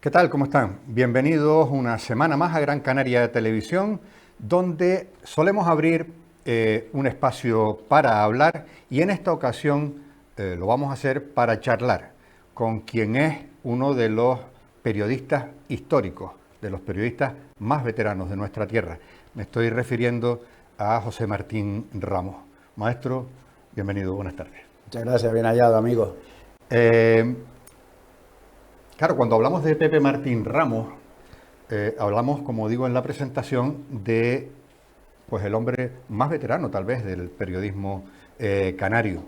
¿Qué tal? ¿Cómo están? Bienvenidos una semana más a Gran Canaria Televisión, donde solemos abrir un espacio para hablar y en esta ocasión lo vamos a hacer para charlar con quien es uno de los periodistas históricos, de los periodistas más veteranos de nuestra tierra. Me estoy refiriendo a José Martín Ramos. Maestro, bienvenido, buenas tardes. Muchas gracias, bien hallado, amigo. Claro, cuando hablamos de Pepe Martín Ramos, hablamos, como digo en la presentación, de pues el hombre más veterano tal vez del periodismo canario.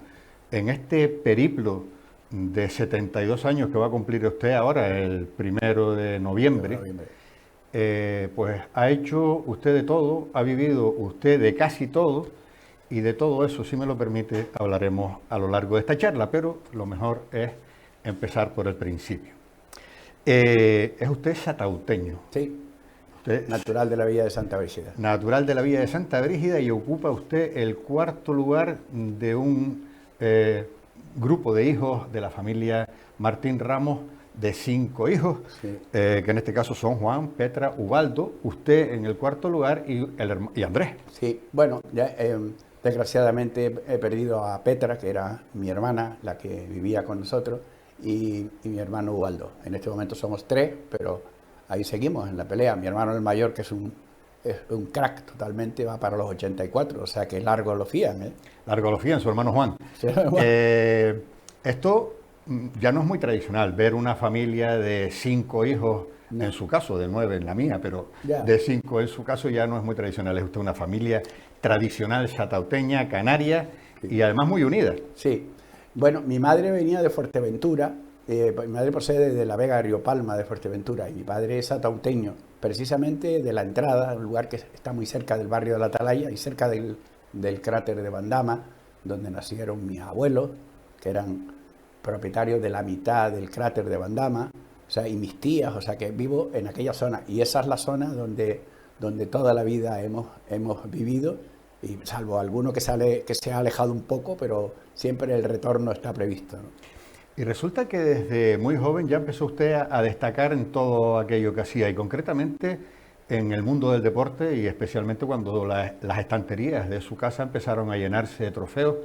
En este periplo de 72 años que va a cumplir usted ahora, el 1 de noviembre, pues ha hecho usted de todo, ha vivido usted de casi todo, y de todo eso, si me lo permite, hablaremos a lo largo de esta charla, pero lo mejor es empezar por el principio. Es usted satauteño. Sí, Usted natural de la villa de Santa Brígida. natural de la villa de Santa Brígida y ocupa usted el cuarto lugar de un grupo de hijos de la familia Martín Ramos, de 5 hijos, Sí. Que en este caso son Juan, Petra, Ubaldo, usted en el cuarto lugar y Andrés. Sí, bueno, ya, desgraciadamente he perdido a Petra, que era mi hermana, la que vivía con nosotros, y mi hermano Ubaldo. En este momento somos 3, pero ahí seguimos en la pelea. Mi hermano el mayor, que es un crack totalmente, va para los 84, o sea que largo lo fían, ¿eh? Largo lo fían, su hermano Juan. Sí, bueno. Esto ya no es muy tradicional, ver una familia de 5 hijos, No. en su caso, de 9 en la mía, pero Ya. de 5 en su caso ya no es muy tradicional. Es usted una familia tradicional satauteña, canaria y además muy unida. Sí, bueno, mi madre venía de Fuerteventura, mi madre procede de la Vega de Río Palma, de Fuerteventura, y mi padre es satauteño, precisamente de la entrada, un lugar que está muy cerca del barrio de la Atalaya y cerca del cráter de Bandama, donde nacieron mis abuelos, que eran propietarios de la mitad del cráter de Bandama, o sea, y mis tías, o sea, que vivo en aquella zona, y esa es la zona donde toda la vida hemos vivido, y salvo alguno que se ha alejado un poco, pero siempre el retorno está previsto, ¿no? Y resulta que desde muy joven ya empezó usted a destacar en todo aquello que hacía y concretamente en el mundo del deporte y especialmente cuando las estanterías de su casa empezaron a llenarse de trofeos,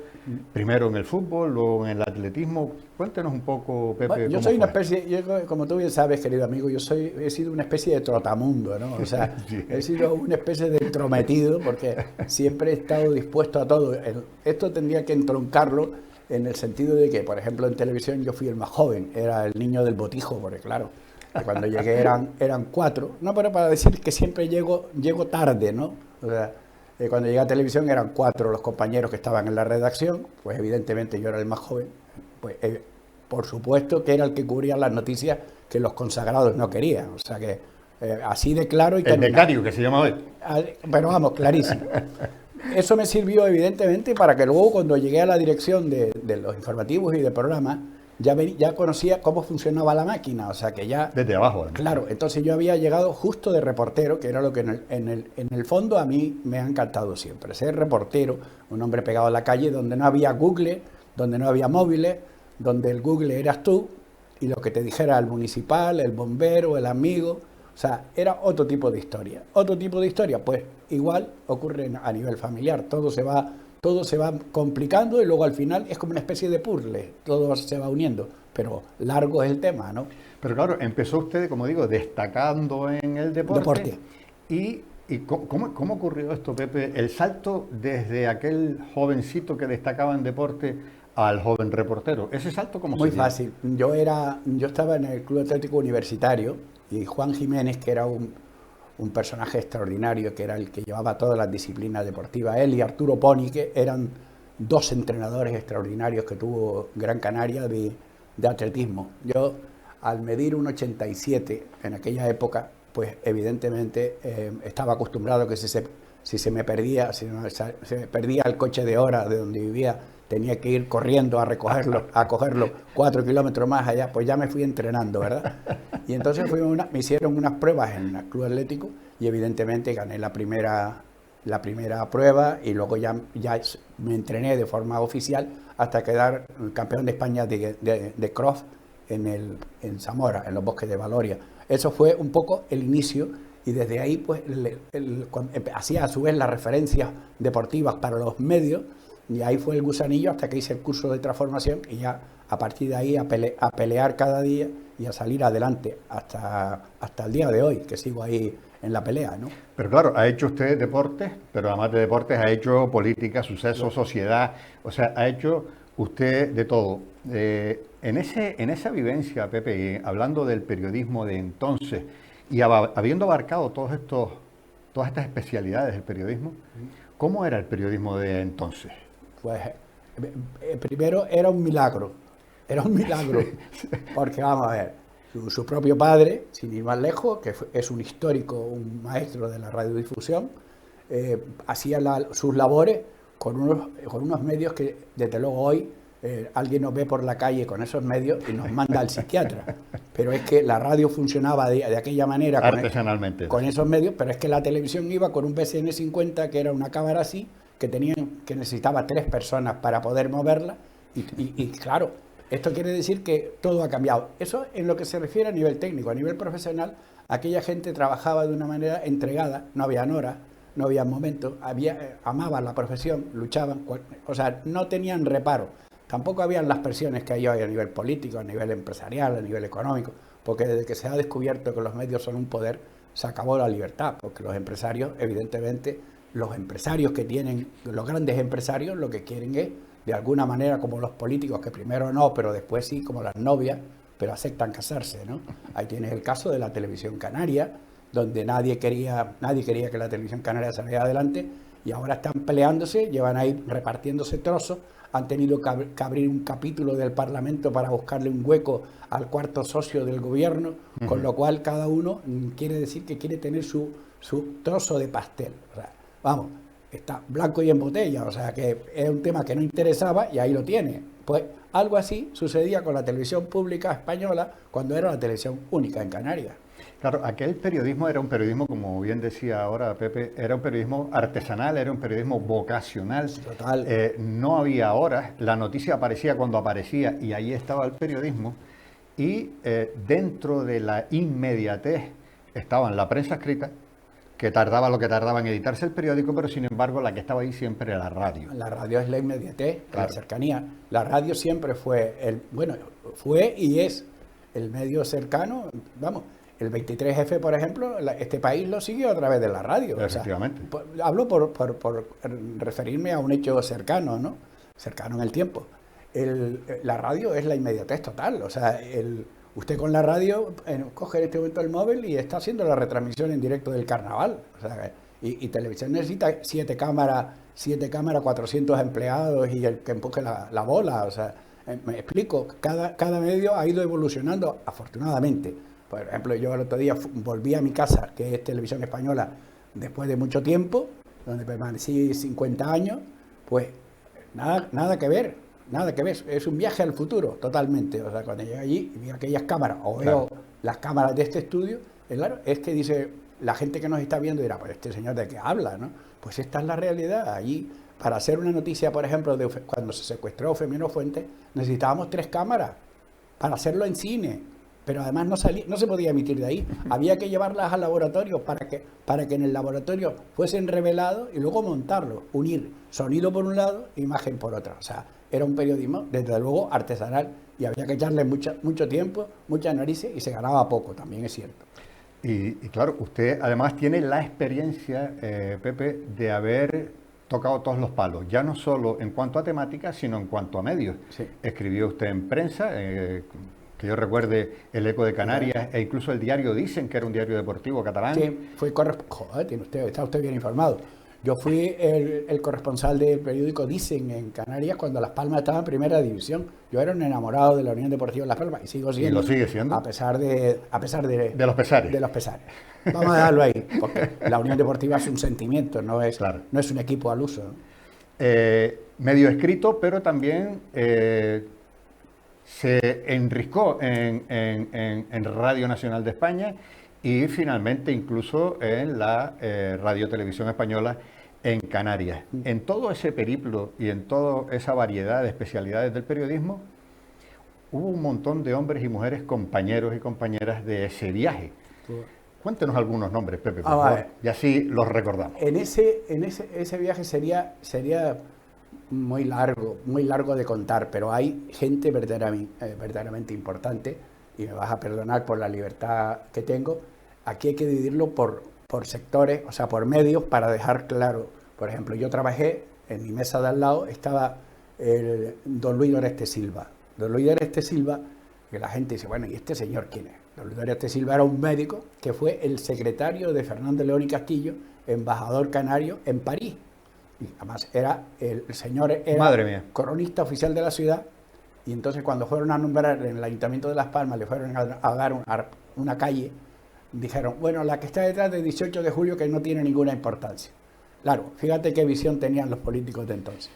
primero en el fútbol, luego en el atletismo. Cuéntenos un poco, Pepe, Bueno, yo cómo soy una fue. especie, como tú bien sabes, querido amigo, he sido una especie de trotamundo, ¿no? O sea, Sí. he sido una especie de entrometido porque siempre he estado dispuesto a todo. Esto tendría que entroncarlo en el sentido de que, por ejemplo, en televisión yo fui el más joven, era el niño del botijo, porque claro, cuando llegué eran 4. No, pero para decir que siempre llego tarde, ¿no? O sea, cuando llegué a televisión eran 4 los compañeros que estaban en la redacción, pues evidentemente yo era el más joven, pues por supuesto que era el que cubría las noticias que los consagrados no querían, o sea que así de claro y El terminado. becario, que se llama hoy. Pero vamos, clarísimo. Eso me sirvió evidentemente para que luego cuando llegué a la dirección de los informativos y de programas, ya conocía cómo funcionaba la máquina, o sea que ya... Desde abajo. ¿No? Claro, entonces yo había llegado justo de reportero, que era lo que en el fondo a mí me ha encantado siempre, ser reportero, un hombre pegado a la calle donde no había Google, donde no había móviles, donde el Google eras tú y lo que te dijera el municipal, el bombero, el amigo, o sea, era otro tipo de historia. Otro tipo de historia, pues igual ocurre a nivel familiar, todo se va complicando y luego al final es como una especie de puzzle, todo se va uniendo, pero largo es el tema, ¿no? Pero claro, empezó usted, como digo, destacando en el deporte. ¿Y cómo ocurrió esto, Pepe? El salto desde aquel jovencito que destacaba en deporte al joven reportero. ¿Ese salto cómo se dio? Muy fácil. Yo estaba en el Club Atlético Universitario y Juan Jiménez, que era un personaje extraordinario, que era el que llevaba todas las disciplinas deportivas, él y Arturo Poni, que eran 2 entrenadores extraordinarios que tuvo Gran Canaria de atletismo. Yo, al medir 1,87 en aquella época, pues evidentemente estaba acostumbrado a que si se me perdía el coche de hora de donde vivía, tenía que ir corriendo a cogerlo 4 kilómetros más allá, pues ya me fui entrenando, ¿verdad? Y entonces me hicieron unas pruebas en el Club Atlético y evidentemente gané la primera prueba y luego ya me entrené de forma oficial hasta quedar campeón de España de cross en Zamora, en los bosques de Valoria. Eso fue un poco el inicio y desde ahí pues hacía a su vez las referencias deportivas para los medios y ahí fue el gusanillo hasta que hice el curso de transformación y ya a partir de ahí a pelear cada día y a salir adelante hasta el día de hoy, que sigo ahí en la pelea, ¿no? Pero claro, ha hecho usted deportes, pero además de deportes ha hecho política, sucesos, sociedad, o sea, ha hecho usted de todo. En esa vivencia, Pepe, hablando del periodismo de entonces y habiendo abarcado todas estas especialidades del periodismo, ¿cómo era el periodismo de entonces? Pues primero era un milagro, porque vamos a ver, su propio padre, sin ir más lejos, que es un histórico, un maestro de la radiodifusión, hacía sus labores con unos medios que desde luego hoy alguien nos ve por la calle con esos medios y nos manda al psiquiatra. Pero es que la radio funcionaba de aquella manera artesanalmente con esos medios, pero es que la televisión iba con un BCN 50 que era una cámara así, que necesitaba 3 personas para poder moverla y claro, esto quiere decir que todo ha cambiado. Eso en lo que se refiere a nivel técnico. A nivel profesional, aquella gente trabajaba de una manera entregada, no habían horas, no había momentos, amaban la profesión, luchaban, o sea, no tenían reparo. Tampoco habían las presiones que hay hoy a nivel político, a nivel empresarial, a nivel económico, porque desde que se ha descubierto que los medios son un poder, se acabó la libertad, porque los empresarios, evidentemente, los empresarios que tienen, los grandes empresarios, lo que quieren es, de alguna manera, como los políticos, que primero no, pero después sí, como las novias, pero aceptan casarse, ¿no? Ahí tienes el caso de la televisión canaria, donde nadie quería que la televisión canaria saliera adelante, y ahora están peleándose, llevan ahí repartiéndose trozos, han tenido que abrir un capítulo del Parlamento para buscarle un hueco al cuarto socio del gobierno, con lo cual cada uno quiere decir que quiere tener su trozo de pastel. O sea, vamos, está blanco y en botella, o sea que es un tema que no interesaba y ahí lo tiene. Pues algo así sucedía con la televisión pública española cuando era la televisión única en Canarias. Claro, aquel periodismo era un periodismo, como bien decía ahora Pepe, era un periodismo artesanal, era un periodismo vocacional. Total. No había horas, la noticia aparecía cuando aparecía y ahí estaba el periodismo. Y dentro de la inmediatez estaban la prensa escrita, que tardaba lo que tardaba en editarse el periódico, pero sin embargo la que estaba ahí siempre era la radio. La radio es la inmediatez, claro. La cercanía. La radio siempre fue fue y es el medio cercano, vamos. El 23F, por ejemplo, este país lo siguió a través de la radio. Efectivamente. O sea, hablo por referirme a un hecho cercano, ¿no? Cercano en el tiempo. La radio es la inmediatez total. O sea, usted con la radio coge en este momento el móvil y está haciendo la retransmisión en directo del carnaval. O sea, y televisión necesita 7 cámaras, 400 empleados y el que empuje la bola. O sea, me explico, cada medio ha ido evolucionando, afortunadamente. Por ejemplo, yo el otro día volví a mi casa, que es Televisión Española, después de mucho tiempo, donde permanecí 50 años, pues nada que ver, es un viaje al futuro, totalmente. O sea, cuando llegué allí y vi aquellas cámaras, o veo las cámaras de este estudio, claro, es que dice, la gente que nos está viendo dirá, pues este señor de qué habla, ¿no? Pues esta es la realidad. Allí, para hacer una noticia, por ejemplo, cuando se secuestró Eufemio Fuentes, necesitábamos 3 cámaras para hacerlo en cine. Pero además no se podía emitir de ahí. Había que llevarlas al laboratorio para que en el laboratorio fuesen revelados y luego montarlo, unir sonido por un lado e imagen por otro. O sea, era un periodismo, desde luego, artesanal y había que echarle mucho tiempo, muchas narices y se ganaba poco, también es cierto. Y claro, usted además tiene la experiencia, Pepe, de haber tocado todos los palos, ya no solo en cuanto a temática, sino en cuanto a medios. Sí. Escribió usted en prensa, que yo recuerde El Eco de Canarias e incluso el diario Dicen, que era un diario deportivo catalán. Sí, fui está usted bien informado. Yo fui el corresponsal del periódico Dicen en Canarias cuando Las Palmas estaba en primera división. Yo era un enamorado de la Unión Deportiva Las Palmas y sigo siendo. Y lo sigue siendo. A pesar de los pesares. De los pesares. Vamos a dejarlo ahí, porque la Unión Deportiva es un sentimiento, no es un equipo al uso, ¿no? Medio escrito, pero también se enriscó en Radio Nacional de España y finalmente incluso en la Radio Televisión Española en Canarias. En todo ese periplo y en toda esa variedad de especialidades del periodismo, hubo un montón de hombres y mujeres, compañeros y compañeras de ese viaje. Cuéntenos algunos nombres, Pepe, por favor, y así los recordamos. Ese viaje sería muy largo de contar, pero hay gente verdaderamente importante, y me vas a perdonar por la libertad que tengo. Aquí hay que dividirlo por sectores, o sea, por medios, para dejar claro. Por ejemplo, yo trabajé, en mi mesa de al lado estaba don Luis Doreste Silva. Don Luis Doreste Silva, que la gente dice, bueno, ¿y este señor quién es? Don Luis Doreste Silva era un médico que fue el secretario de Fernando León y Castillo, embajador canario en París. Y además el señor era coronista oficial de la ciudad, y entonces cuando fueron a nombrar en el Ayuntamiento de Las Palmas, le fueron a dar una calle, dijeron, bueno, la que está detrás del 18 de julio, que no tiene ninguna importancia. Claro, fíjate qué visión tenían los políticos de entonces.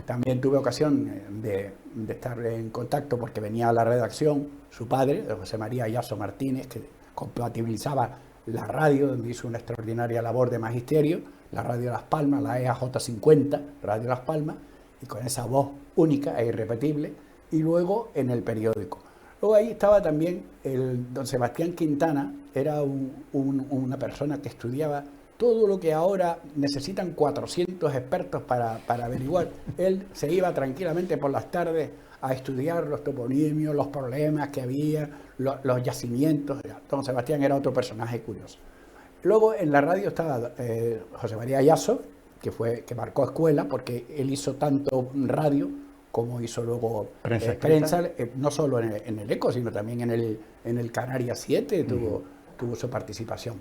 También tuve ocasión de estar en contacto, porque venía a la redacción su padre, José María Yaso Martínez, que compatibilizaba la radio, donde hizo una extraordinaria labor de magisterio, la Radio Las Palmas, la EAJ50, Radio Las Palmas, y con esa voz única e irrepetible, y luego en el periódico. Luego ahí estaba también don Sebastián Quintana, era una persona que estudiaba todo lo que ahora necesitan 400 expertos para averiguar. Él se iba tranquilamente por las tardes a estudiar los toponimios, los problemas que había, los yacimientos. Don Sebastián era otro personaje curioso. Luego en la radio estaba José María Yaso, que marcó escuela, porque él hizo tanto radio como hizo luego prensa, no solo en el ECO, sino también en el Canarias 7 tuvo su participación.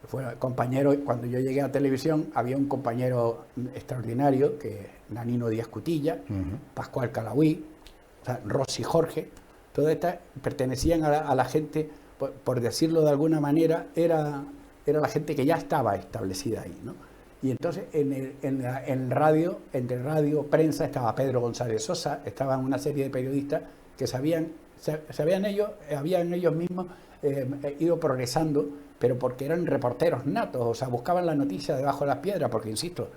Fue compañero, cuando yo llegué a televisión, había un compañero extraordinario, que Nanino Díaz Cutilla, Pascual Calagüí, o sea, Rosy Jorge, todas estas pertenecían a la gente, por decirlo de alguna manera, era la gente que ya estaba establecida ahí, ¿no? Y entonces en radio, entre radio, prensa, estaba Pedro González Sosa, estaban una serie de periodistas que habían ellos mismos ido progresando, pero porque eran reporteros natos, o sea, buscaban la noticia debajo de las piedras, porque, insisto,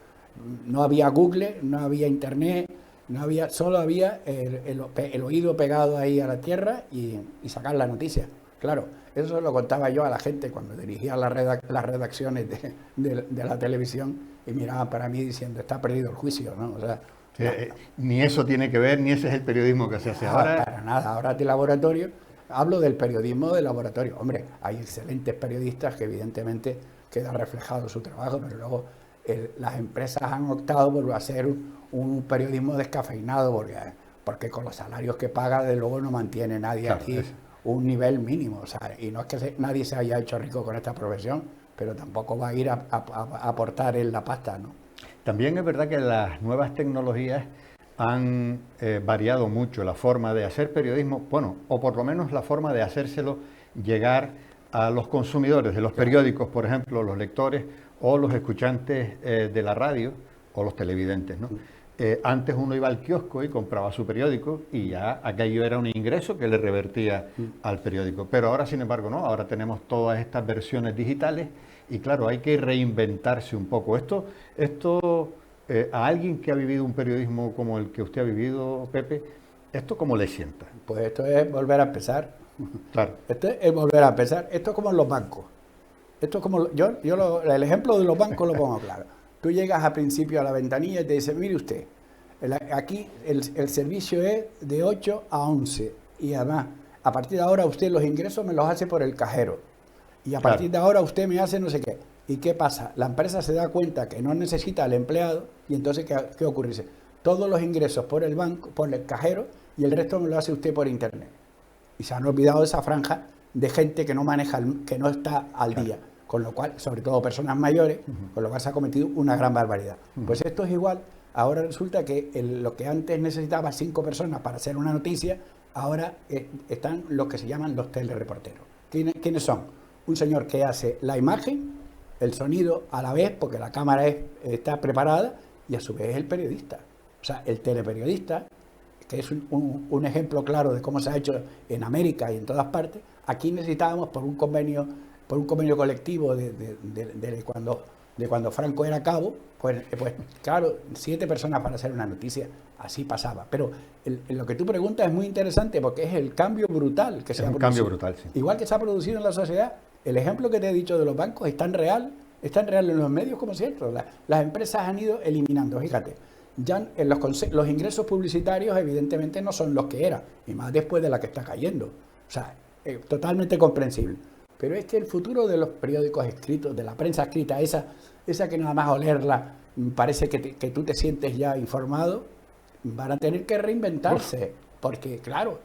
no había Google, no había Internet, solo había el oído pegado ahí a la tierra y sacar la noticia. Claro, eso lo contaba yo a la gente cuando dirigía las redacciones de la televisión, y miraban para mí diciendo, está perdido el juicio, ¿no? O sea, ni eso tiene que ver, ni ese es el periodismo que se hace ahora. Para nada, ahora de laboratorio, hablo del periodismo de laboratorio. Hombre, hay excelentes periodistas que evidentemente queda reflejado su trabajo, pero luego las empresas han optado por hacer un periodismo descafeinado, porque con los salarios que paga, de luego no mantiene nadie aquí un nivel mínimo. O sea, y no es que nadie se haya hecho rico con esta profesión, pero tampoco va a ir a aportar en la pasta, ¿no? También es verdad que las nuevas tecnologías han variado mucho la forma de hacer periodismo, bueno, o por lo menos la forma de hacérselo llegar a los consumidores de los periódicos, por ejemplo, los lectores o los escuchantes de la radio o los televidentes, ¿no? Antes uno iba al kiosco y compraba su periódico y ya aquello era un ingreso que le revertía al periódico. Pero ahora, sin embargo, no. Ahora tenemos todas estas versiones digitales y, claro, hay que reinventarse un poco. Esto a alguien que ha vivido un periodismo como el que usted ha vivido, Pepe, ¿esto cómo le sienta? Pues esto es volver a empezar. Claro. Esto es volver a empezar. Esto es como en los bancos. Esto es como el ejemplo de los bancos lo pongo claro. Tú llegas al principio a la ventanilla y te dicen, mire usted, aquí el servicio es de 8 a 11 y además, a partir de ahora usted los ingresos me los hace por el cajero y a partir de ahora usted me hace no sé qué. ¿Y qué pasa? La empresa se da cuenta que no necesita al empleado y entonces ¿qué ocurre? Dice, todos los ingresos por el banco, por el cajero, y el resto me lo hace usted por internet. Y se han olvidado de esa franja de gente que no maneja, que no está al día. Con lo cual, sobre todo personas mayores, con lo cual se ha cometido una gran barbaridad. Pues esto es igual. Ahora resulta que lo que antes necesitaba 5 personas para hacer una noticia, ahora están los que se llaman los telereporteros. ¿Quiénes son? Un señor que hace la imagen, el sonido a la vez, porque la cámara está preparada, y a su vez el periodista. O sea, el teleperiodista, que es un ejemplo claro de cómo se ha hecho en América y en todas partes. Aquí necesitábamos por un convenio colectivo de cuando de cuando Franco era cabo, pues claro, 7 personas para hacer una noticia, así pasaba. Pero lo que tú preguntas es muy interesante porque es el cambio brutal que se ha producido. Es un cambio brutal, sí. Igual que se ha producido en la sociedad, el ejemplo que te he dicho de los bancos es tan real en los medios como cierto. Las empresas han ido eliminando, fíjate, ya en los ingresos publicitarios evidentemente no son los que eran, y más después de la que está cayendo. O sea, totalmente comprensible. Pero es que el futuro de los periódicos escritos, de la prensa escrita, esa que nada más olerla parece que tú te sientes ya informado, van a tener que reinventarse, porque claro,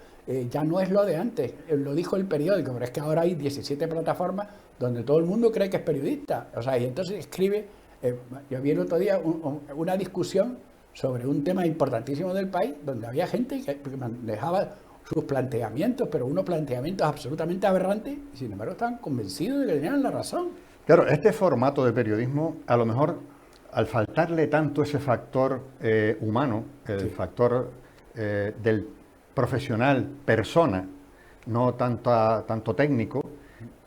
ya no es lo de antes, lo dijo el periódico, pero es que ahora hay 17 plataformas donde todo el mundo cree que es periodista, o sea, y entonces escribe, yo vi el otro día una discusión sobre un tema importantísimo del país, donde había gente que dejaba sus planteamientos, pero unos planteamientos absolutamente aberrantes, y sin embargo estaban convencidos de que tenían la razón. Claro, este formato de periodismo, a lo mejor, al faltarle tanto ese factor humano, el factor del profesional, persona, no tanto técnico,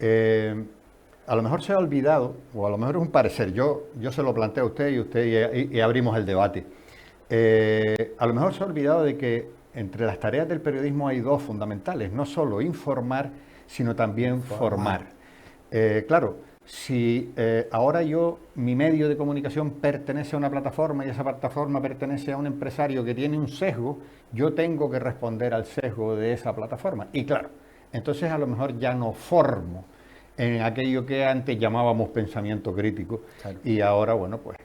a lo mejor se ha olvidado, o a lo mejor es un parecer, yo se lo planteo a usted y abrimos el debate. A lo mejor se ha olvidado de que entre las tareas del periodismo hay 2 fundamentales, no solo informar, sino también formar. Claro, si ahora mi medio de comunicación pertenece a una plataforma y esa plataforma pertenece a un empresario que tiene un sesgo, yo tengo que responder al sesgo de esa plataforma. Y claro, entonces a lo mejor ya no formo en aquello que antes llamábamos pensamiento crítico, claro. Y ahora, bueno, pues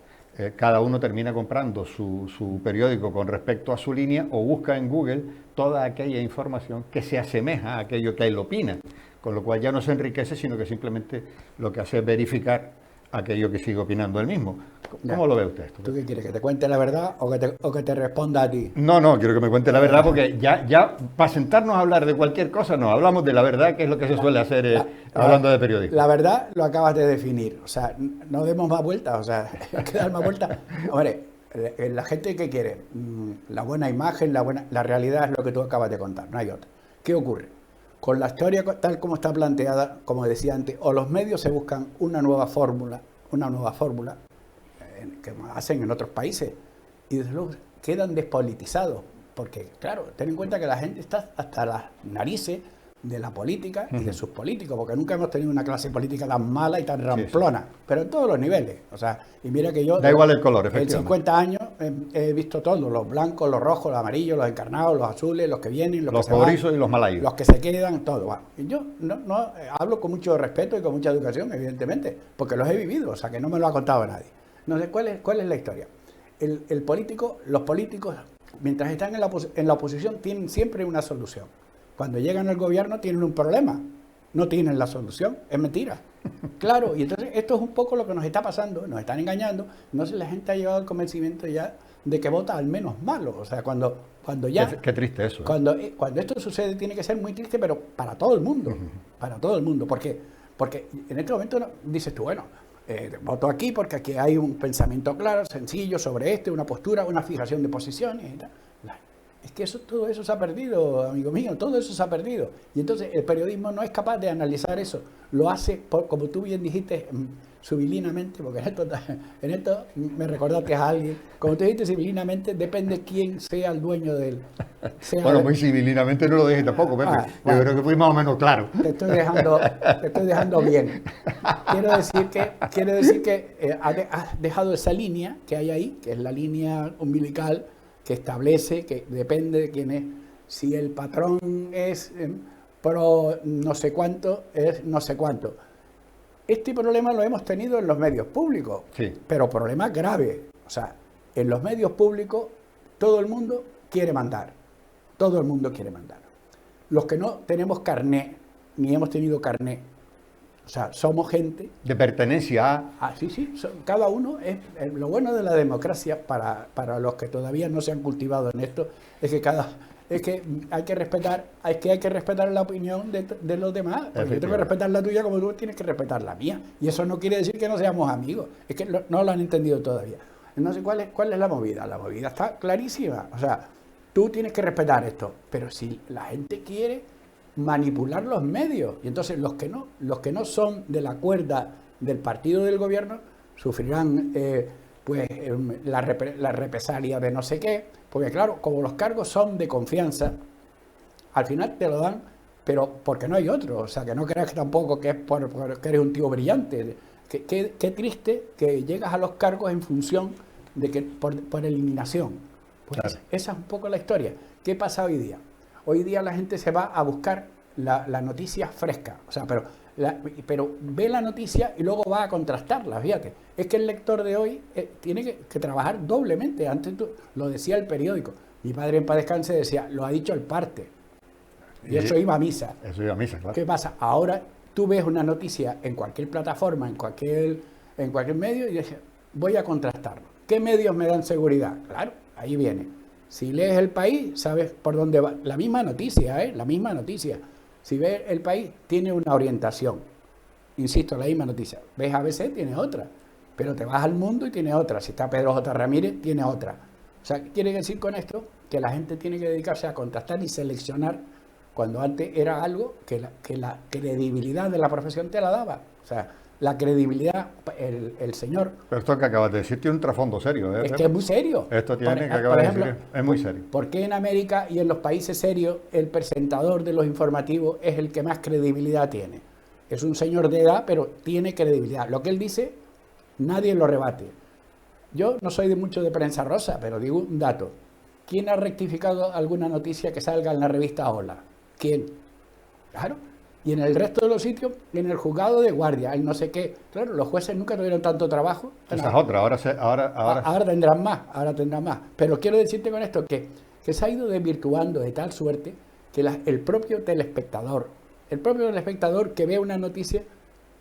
cada uno termina comprando su periódico con respecto a su línea o busca en Google toda aquella información que se asemeja a aquello que él opina, con lo cual ya no se enriquece, sino que simplemente lo que hace es verificar aquello que sigue opinando él mismo. ¿Cómo lo ve usted esto? ¿Tú qué quieres? ¿Que te cuente la verdad o que te responda a ti? No, quiero que me cuente la verdad, porque ya para sentarnos a hablar de cualquier cosa, no, hablamos de la verdad, que es lo que se suele hacer hablando de periodismo. La verdad lo acabas de definir, o sea, no demos más vueltas, o sea, hay que dar más vueltas. Hombre, la gente que quiere la buena imagen, la realidad es lo que tú acabas de contar, no hay otra. ¿Qué ocurre? Con la historia tal como está planteada, como decía antes, o los medios se buscan una nueva fórmula que hacen en otros países, y desde luego quedan despolitizados, porque claro, ten en cuenta que la gente está hasta las narices de la política y de sus políticos, porque nunca hemos tenido una clase política tan mala y tan ramplona, pero en todos los niveles, o sea, y mira que yo... Da igual el color, efectivamente. En 50 años he visto todos, los blancos, los rojos, los amarillos, los encarnados, los azules, los que vienen, los que pobrizos y los malayos. Los que se quedan, todo. Bueno, y yo no hablo con mucho respeto y con mucha educación, evidentemente, porque los he vivido, o sea, que no me lo ha contado nadie. No sé, ¿cuál es la historia? Los políticos, mientras están en la oposición, tienen siempre una solución. Cuando llegan al gobierno tienen un problema, no tienen la solución, es mentira. Claro, y entonces esto es un poco lo que nos está pasando, nos están engañando, no sé, la gente ha llegado al convencimiento ya de que vota al menos malo, o sea, cuando ya... Qué triste eso. Cuando esto sucede tiene que ser muy triste, pero para todo el mundo, para todo el mundo, porque en este momento dices tú, bueno, voto aquí porque aquí hay un pensamiento claro, sencillo sobre una postura, una fijación de posiciones y tal. Es que todo eso se ha perdido, amigo mío, todo eso se ha perdido. Y entonces el periodismo no es capaz de analizar eso. Lo hace, como tú bien dijiste, civilinamente, porque en esto me recordaste a alguien. Como tú dijiste, civilinamente, depende quién sea el dueño del... Bueno, muy civilinamente no lo dije tampoco, Pepe. Yo creo que fui más o menos claro. Te estoy dejando bien. Quiero decir que has dejado esa línea que hay ahí, que es la línea umbilical, que establece que depende de quién es. Si el patrón es pro no sé cuánto, es no sé cuánto. Este problema lo hemos tenido en los medios públicos, sí. Pero problema grave. O sea, en los medios públicos todo el mundo quiere mandar. Todo el mundo quiere mandar. Los que no tenemos carné, ni hemos tenido carné, o sea, somos gente... De pertenencia a... Sí, cada uno es... Lo bueno de la democracia, para los que todavía no se han cultivado en esto, es que hay que respetar la opinión de los demás. Porque yo tengo que respetar la tuya como tú tienes que respetar la mía. Y eso no quiere decir que no seamos amigos. Es que no lo han entendido todavía. No sé cuál es la movida. La movida está clarísima. O sea, tú tienes que respetar esto. Pero si la gente quiere manipular los medios, y entonces los que no son de la cuerda del partido del gobierno, sufrirán la represalia de no sé qué, porque claro, como los cargos son de confianza, al final te lo dan, pero porque no hay otro, o sea, que no creas que tampoco que es porque eres un tío brillante. Qué triste que llegas a los cargos en función de que por eliminación. Pues claro. esa es un poco la historia. ¿Qué pasa hoy día? Hoy día la gente se va a buscar la noticia fresca, o sea, pero ve la noticia y luego va a contrastarla, fíjate. Es que el lector de hoy tiene que trabajar doblemente. Antes lo decía el periódico. Mi padre en paz descanse decía, lo ha dicho el parte. Y eso iba a misa. Eso iba a misa, claro. ¿Qué pasa? Ahora tú ves una noticia en cualquier plataforma, en cualquier medio y dices, voy a contrastarlo. ¿Qué medios me dan seguridad? Claro, ahí viene. Si lees El País, sabes por dónde va. La misma noticia, La misma noticia. Si ves El País, tiene una orientación. Insisto, la misma noticia. Ves ABC, tiene otra. Pero te vas al Mundo y tiene otra. Si está Pedro J. Ramírez, tiene otra. O sea, ¿qué quiere decir con esto? Que la gente tiene que dedicarse a contrastar y seleccionar, cuando antes era algo que la credibilidad de la profesión te la daba. O sea, la credibilidad, el señor... Pero esto que acabas de decir tiene un trasfondo serio, ¿eh? Es que es muy serio. Esto tiene que acabar por de ejemplo, decir, es muy serio. ¿Por qué en América y en los países serios el presentador de los informativos es el que más credibilidad tiene? Es un señor de edad, pero tiene credibilidad. Lo que él dice, nadie lo rebate. Yo no soy de mucho de prensa rosa, pero digo un dato. ¿Quién ha rectificado alguna noticia que salga en la revista Hola? ¿Quién? Claro. Y en el resto de los sitios, en el juzgado de guardia, el no sé qué. Claro, los jueces nunca tuvieron tanto trabajo. Esa es otra, ahora tendrán más. Pero quiero decirte con esto que se ha ido desvirtuando de tal suerte que el propio telespectador que ve una noticia,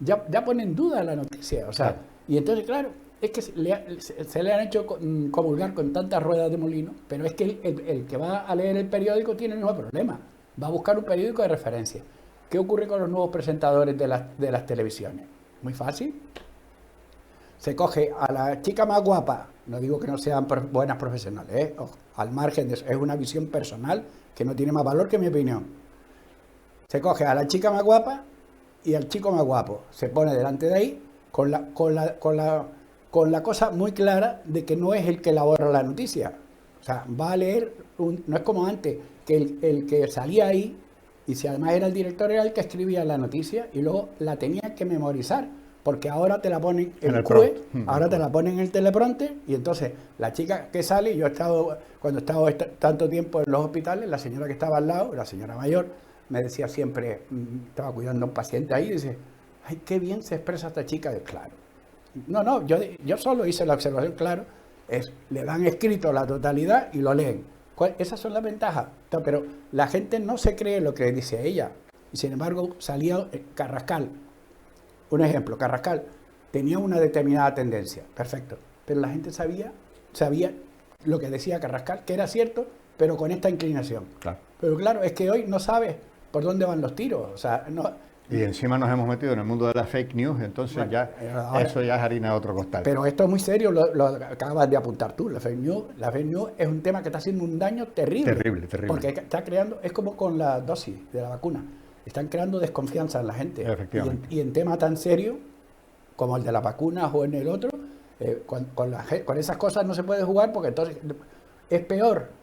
ya pone en duda la noticia. O sea, claro. Y entonces, claro, es que se le han hecho comulgar con tantas ruedas de molino, pero es que el que va a leer el periódico tiene el mismo problema. Va a buscar un periódico de referencia. ¿Qué ocurre con los nuevos presentadores de las televisiones? Muy fácil. Se coge a la chica más guapa, no digo que no sean buenas profesionales, ojo, al margen de eso, es una visión personal que no tiene más valor que mi opinión. Se coge a la chica más guapa y al chico más guapo. Se pone delante de ahí con la cosa muy clara de que no es el que elabora la noticia. O sea, va a leer, no es como antes, que el que salía ahí, y si además era el director, era el que escribía la noticia y luego la tenía que memorizar, porque ahora te la ponen en el QE, ahora te la ponen en el teleprompter, y entonces la chica que sale, cuando he estado tanto tiempo en los hospitales, la señora que estaba al lado, la señora mayor, me decía siempre, estaba cuidando a un paciente ahí, y dice, ay, qué bien se expresa esta chica. Claro. No, yo solo hice la observación, claro, le dan escrito la totalidad y lo leen. Esas son las ventajas, pero la gente no se cree lo que dice ella. Y sin embargo, salía Carrascal. Un ejemplo, Carrascal tenía una determinada tendencia, perfecto, pero la gente sabía lo que decía Carrascal, que era cierto, pero con esta inclinación. Claro. Pero claro, es que hoy no sabes por dónde van los tiros. O sea, y encima nos hemos metido en el mundo de las fake news, entonces bueno, eso ya es harina de otro costal. Pero esto es muy serio, lo acabas de apuntar tú. La fake news es un tema que está haciendo un daño terrible. Terrible. Porque está creando, es como con la dosis de la vacuna, están creando desconfianza en la gente. Efectivamente. Y en temas tan serios como el de las vacunas o en el otro, con esas cosas no se puede jugar, porque entonces es peor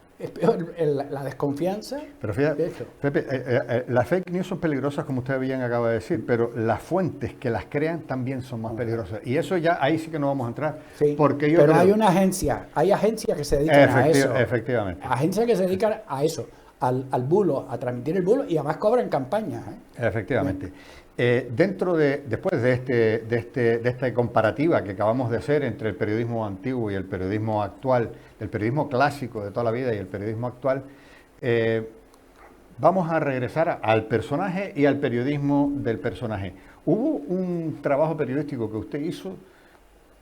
la desconfianza. Pero fíjate, Pepe, las fake news son peligrosas, como usted bien acaba de decir, pero las fuentes que las crean también son más peligrosas. Y eso ya, ahí sí que no vamos a entrar. Sí, porque pero hay una agencia, hay agencias que se dedican a eso. Efectivamente. Agencias que se dedican a eso, al bulo, a transmitir el bulo, y además cobran campañas. Efectivamente. Después de esta comparativa que acabamos de hacer entre el periodismo antiguo y el periodismo actual, el periodismo clásico de toda la vida y el periodismo actual, vamos a regresar al personaje y al periodismo del personaje. Hubo un trabajo periodístico que usted hizo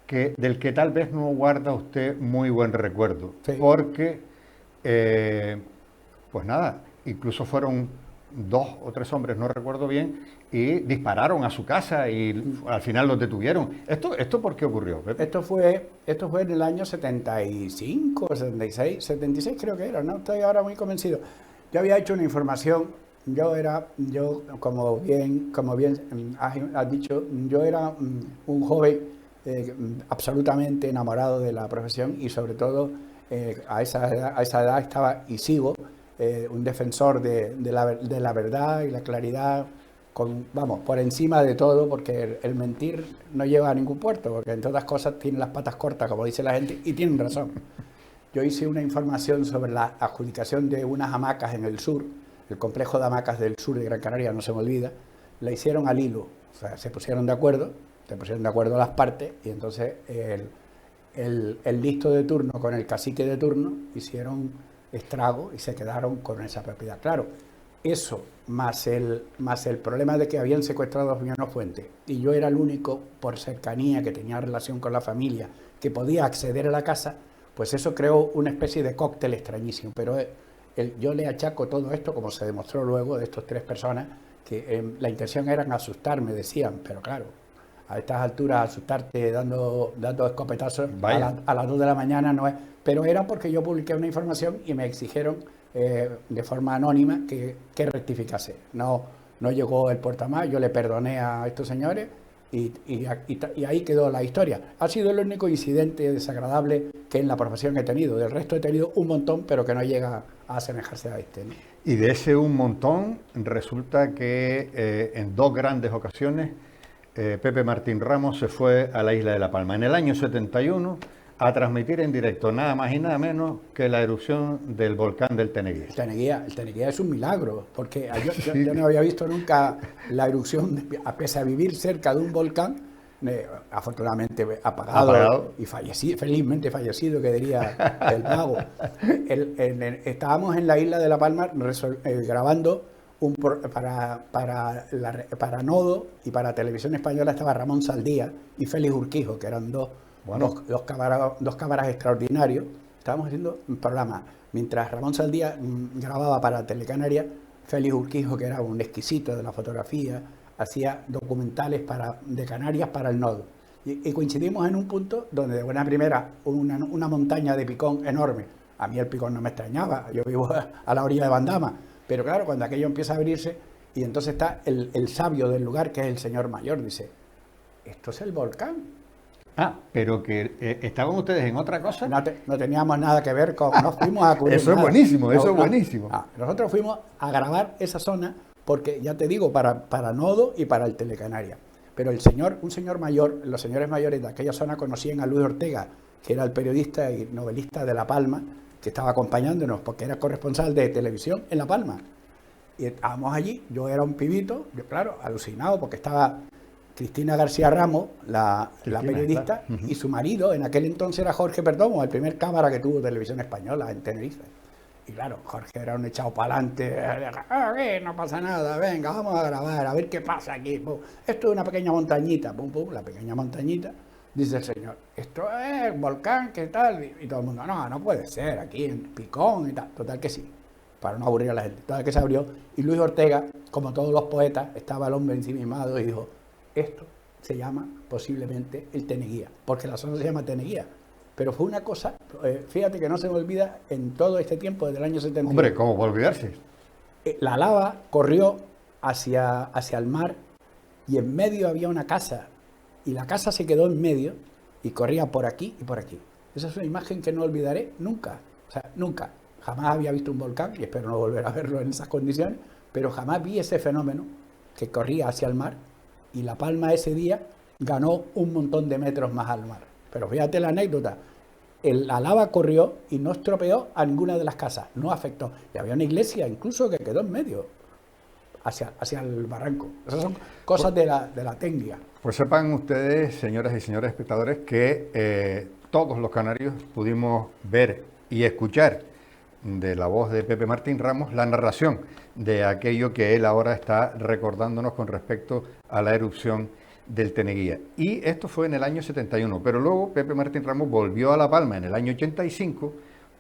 del que tal vez no guarda usted muy buen recuerdo, sí. Porque, pues nada, incluso fueron 2 o 3 hombres, no recuerdo bien, y dispararon a su casa y al final los detuvieron. ¿Esto por qué ocurrió, Pepe? Esto fue en el año 75, 76 creo que era, no estoy ahora muy convencido. Yo había hecho una información, yo como bien has dicho, yo era un joven absolutamente enamorado de la profesión y sobre todo a esa edad estaba y sigo un defensor de la verdad y la claridad, vamos, por encima de todo, porque el mentir no lleva a ningún puerto, porque en todas cosas tiene las patas cortas, como dice la gente, y tienen razón. Yo hice una información sobre la adjudicación de unas hamacas en el sur, el complejo de hamacas del sur de Gran Canaria, no se me olvida, la hicieron al hilo, o sea, se pusieron de acuerdo las partes, y entonces el listo de turno con el cacique de turno hicieron estrago y se quedaron con esa propiedad. Claro, eso más el problema de que habían secuestrado a Doña Fuente y yo era el único por cercanía que tenía relación con la familia que podía acceder a la casa, pues eso creó una especie de cóctel extrañísimo. Pero yo le achaco todo esto, como se demostró luego de estas tres personas, que la intención era asustarme, decían, pero claro, a estas alturas asustarte dando escopetazos a las 2 de la mañana no es. Pero era porque yo publiqué una información y me exigieron de forma anónima que rectificase. No llegó el portamás, yo le perdoné a estos señores y ahí quedó la historia. Ha sido el único incidente desagradable que en la profesión he tenido. Del resto he tenido un montón, pero que no llega a asemejarse a este, ¿no? Y de ese un montón resulta que en 2 grandes ocasiones Pepe Martín Ramos se fue a la isla de La Palma. En el año 71 a transmitir en directo nada más y nada menos que la erupción del volcán del Teneguía. El Teneguía es un milagro, porque yo no había visto nunca la erupción, a pesar de vivir cerca de un volcán, afortunadamente apagado y fallecido, felizmente fallecido, que diría el mago. Estábamos en la isla de La Palma grabando para Nodo y para Televisión Española estaba Ramón Saldía y Félix Urquijo, que eran dos cámaras extraordinarios. Estábamos haciendo un programa. Mientras Ramón Saldía grababa para Telecanaria, Félix Urquijo, que era un exquisito de la fotografía, hacía documentales de Canarias para el Nodo. Y coincidimos en un punto donde de buena primera una montaña de picón enorme. A mí el picón no me extrañaba, yo vivo a la orilla de Bandama. Pero claro, cuando aquello empieza a abrirse, y entonces está el sabio del lugar, que es el señor mayor, dice, ¿esto es el volcán? Ah, pero que estaban ustedes en otra cosa. No teníamos nada que ver con... No fuimos a cubrir Eso es nada. buenísimo, eso es buenísimo. Nosotros fuimos a grabar esa zona porque, ya te digo, para Nodo y para el Telecanaria. Pero un señor mayor, los señores mayores de aquella zona conocían a Luis Ortega, que era el periodista y novelista de La Palma, que estaba acompañándonos porque era corresponsal de televisión en La Palma. Y estábamos allí, yo era un pibito, yo, claro, alucinado porque estaba Cristina García Ramos, la periodista, claro. Y su marido en aquel entonces era Jorge Perdomo, el primer cámara que tuvo Televisión Española en Tenerife. Y claro, Jorge era un echado para adelante, no pasa nada, venga, vamos a grabar, a ver qué pasa aquí. Pum. Esto es una pequeña montañita, pum, pum, la pequeña montañita. Dice el señor, esto es volcán, ¿qué tal? Y todo el mundo, no puede ser, aquí en Picón y tal. Total que sí, para no aburrir a la gente. Total que se abrió. Y Luis Ortega, como todos los poetas, estaba el hombre ensimismado y dijo, esto se llama posiblemente el Teneguía, porque la zona se llama Teneguía. Pero fue una cosa, fíjate que no se me olvida en todo este tiempo, desde el año 71. Hombre, ¿cómo va a olvidarse? La lava corrió hacia el mar y en medio había una casa. Y la casa se quedó en medio y corría por aquí y por aquí. Esa es una imagen que no olvidaré nunca. O sea, nunca. Jamás había visto un volcán, y espero no volver a verlo en esas condiciones, pero jamás vi ese fenómeno que corría hacia el mar y La Palma ese día ganó un montón de metros más al mar. Pero fíjate la anécdota. La lava corrió y no estropeó a ninguna de las casas, no afectó. Y había una iglesia incluso que quedó en medio, hacia el barranco. Esas son cosas de la técnica. Pues sepan ustedes, señoras y señores espectadores, que todos los canarios pudimos ver y escuchar de la voz de Pepe Martín Ramos la narración de aquello que él ahora está recordándonos con respecto a la erupción del Teneguía. Y esto fue en el año 71, pero luego Pepe Martín Ramos volvió a La Palma en el año 85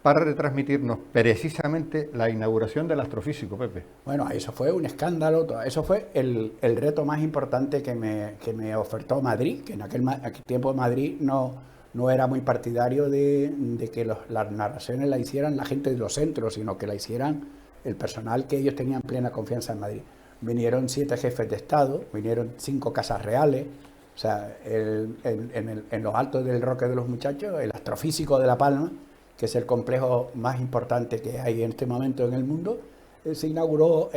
para retransmitirnos precisamente la inauguración del astrofísico, Pepe. Bueno, eso fue un escándalo, eso fue el reto más importante que me ofertó Madrid, que en aquel tiempo Madrid no era muy partidario de que las narraciones la hicieran la gente de los centros, sino que la hicieran el personal que ellos tenían plena confianza en Madrid. Vinieron 7 jefes de Estado, vinieron 5 casas reales, O sea, en los altos del Roque de los Muchachos, el Astrofísico de La Palma, que es el complejo más importante que hay en este momento en el mundo, se inauguró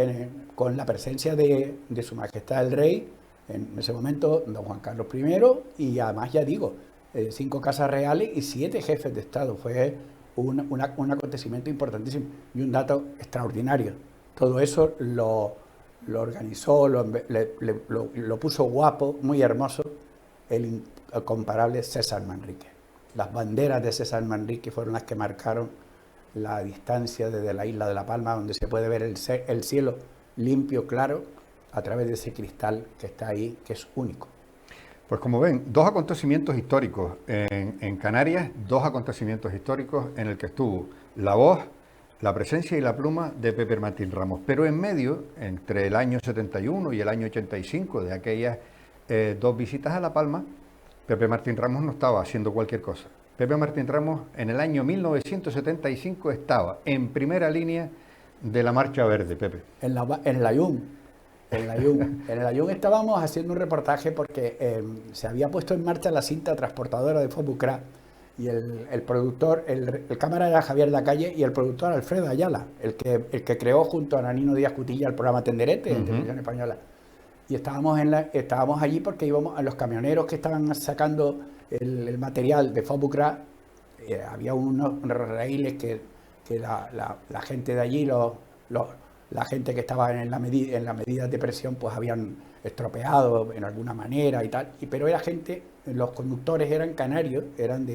con la presencia de Su Majestad el Rey, en ese momento don Juan Carlos I, y además, ya digo, 5 casas reales y 7 jefes de Estado. Fue un acontecimiento importantísimo y un dato extraordinario. Todo eso lo organizó, lo puso guapo, muy hermoso, el incomparable César Manrique. Las banderas de César Manrique fueron las que marcaron la distancia desde la isla de La Palma, donde se puede ver el cielo limpio, claro, a través de ese cristal que está ahí, que es único. Pues como ven, 2 acontecimientos históricos en Canarias, 2 acontecimientos históricos en el que estuvo la voz, la presencia y la pluma de Pepe Martín Ramos. Pero en medio, entre el año 71 y el año 85, de aquellas 2 visitas a La Palma, Pepe Martín Ramos no estaba haciendo cualquier cosa. Pepe Martín Ramos en el año 1975 estaba en primera línea de la Marcha Verde, Pepe. En el Ayun. En el Ayun estábamos haciendo un reportaje porque se había puesto en marcha la cinta transportadora de Fobucra y el productor, el cámara era Javier Lacalle y el productor Alfredo Ayala, el que creó junto a Nanino Díaz Cutilla el programa Tenderete en Televisión Española. Y estábamos allí porque íbamos a los camioneros que estaban sacando el material de Fobucra. Había unos raíles que la gente de allí, la gente que estaba en las medidas de presión, pues habían estropeado en alguna manera y tal. Pero era gente, los conductores eran canarios, eran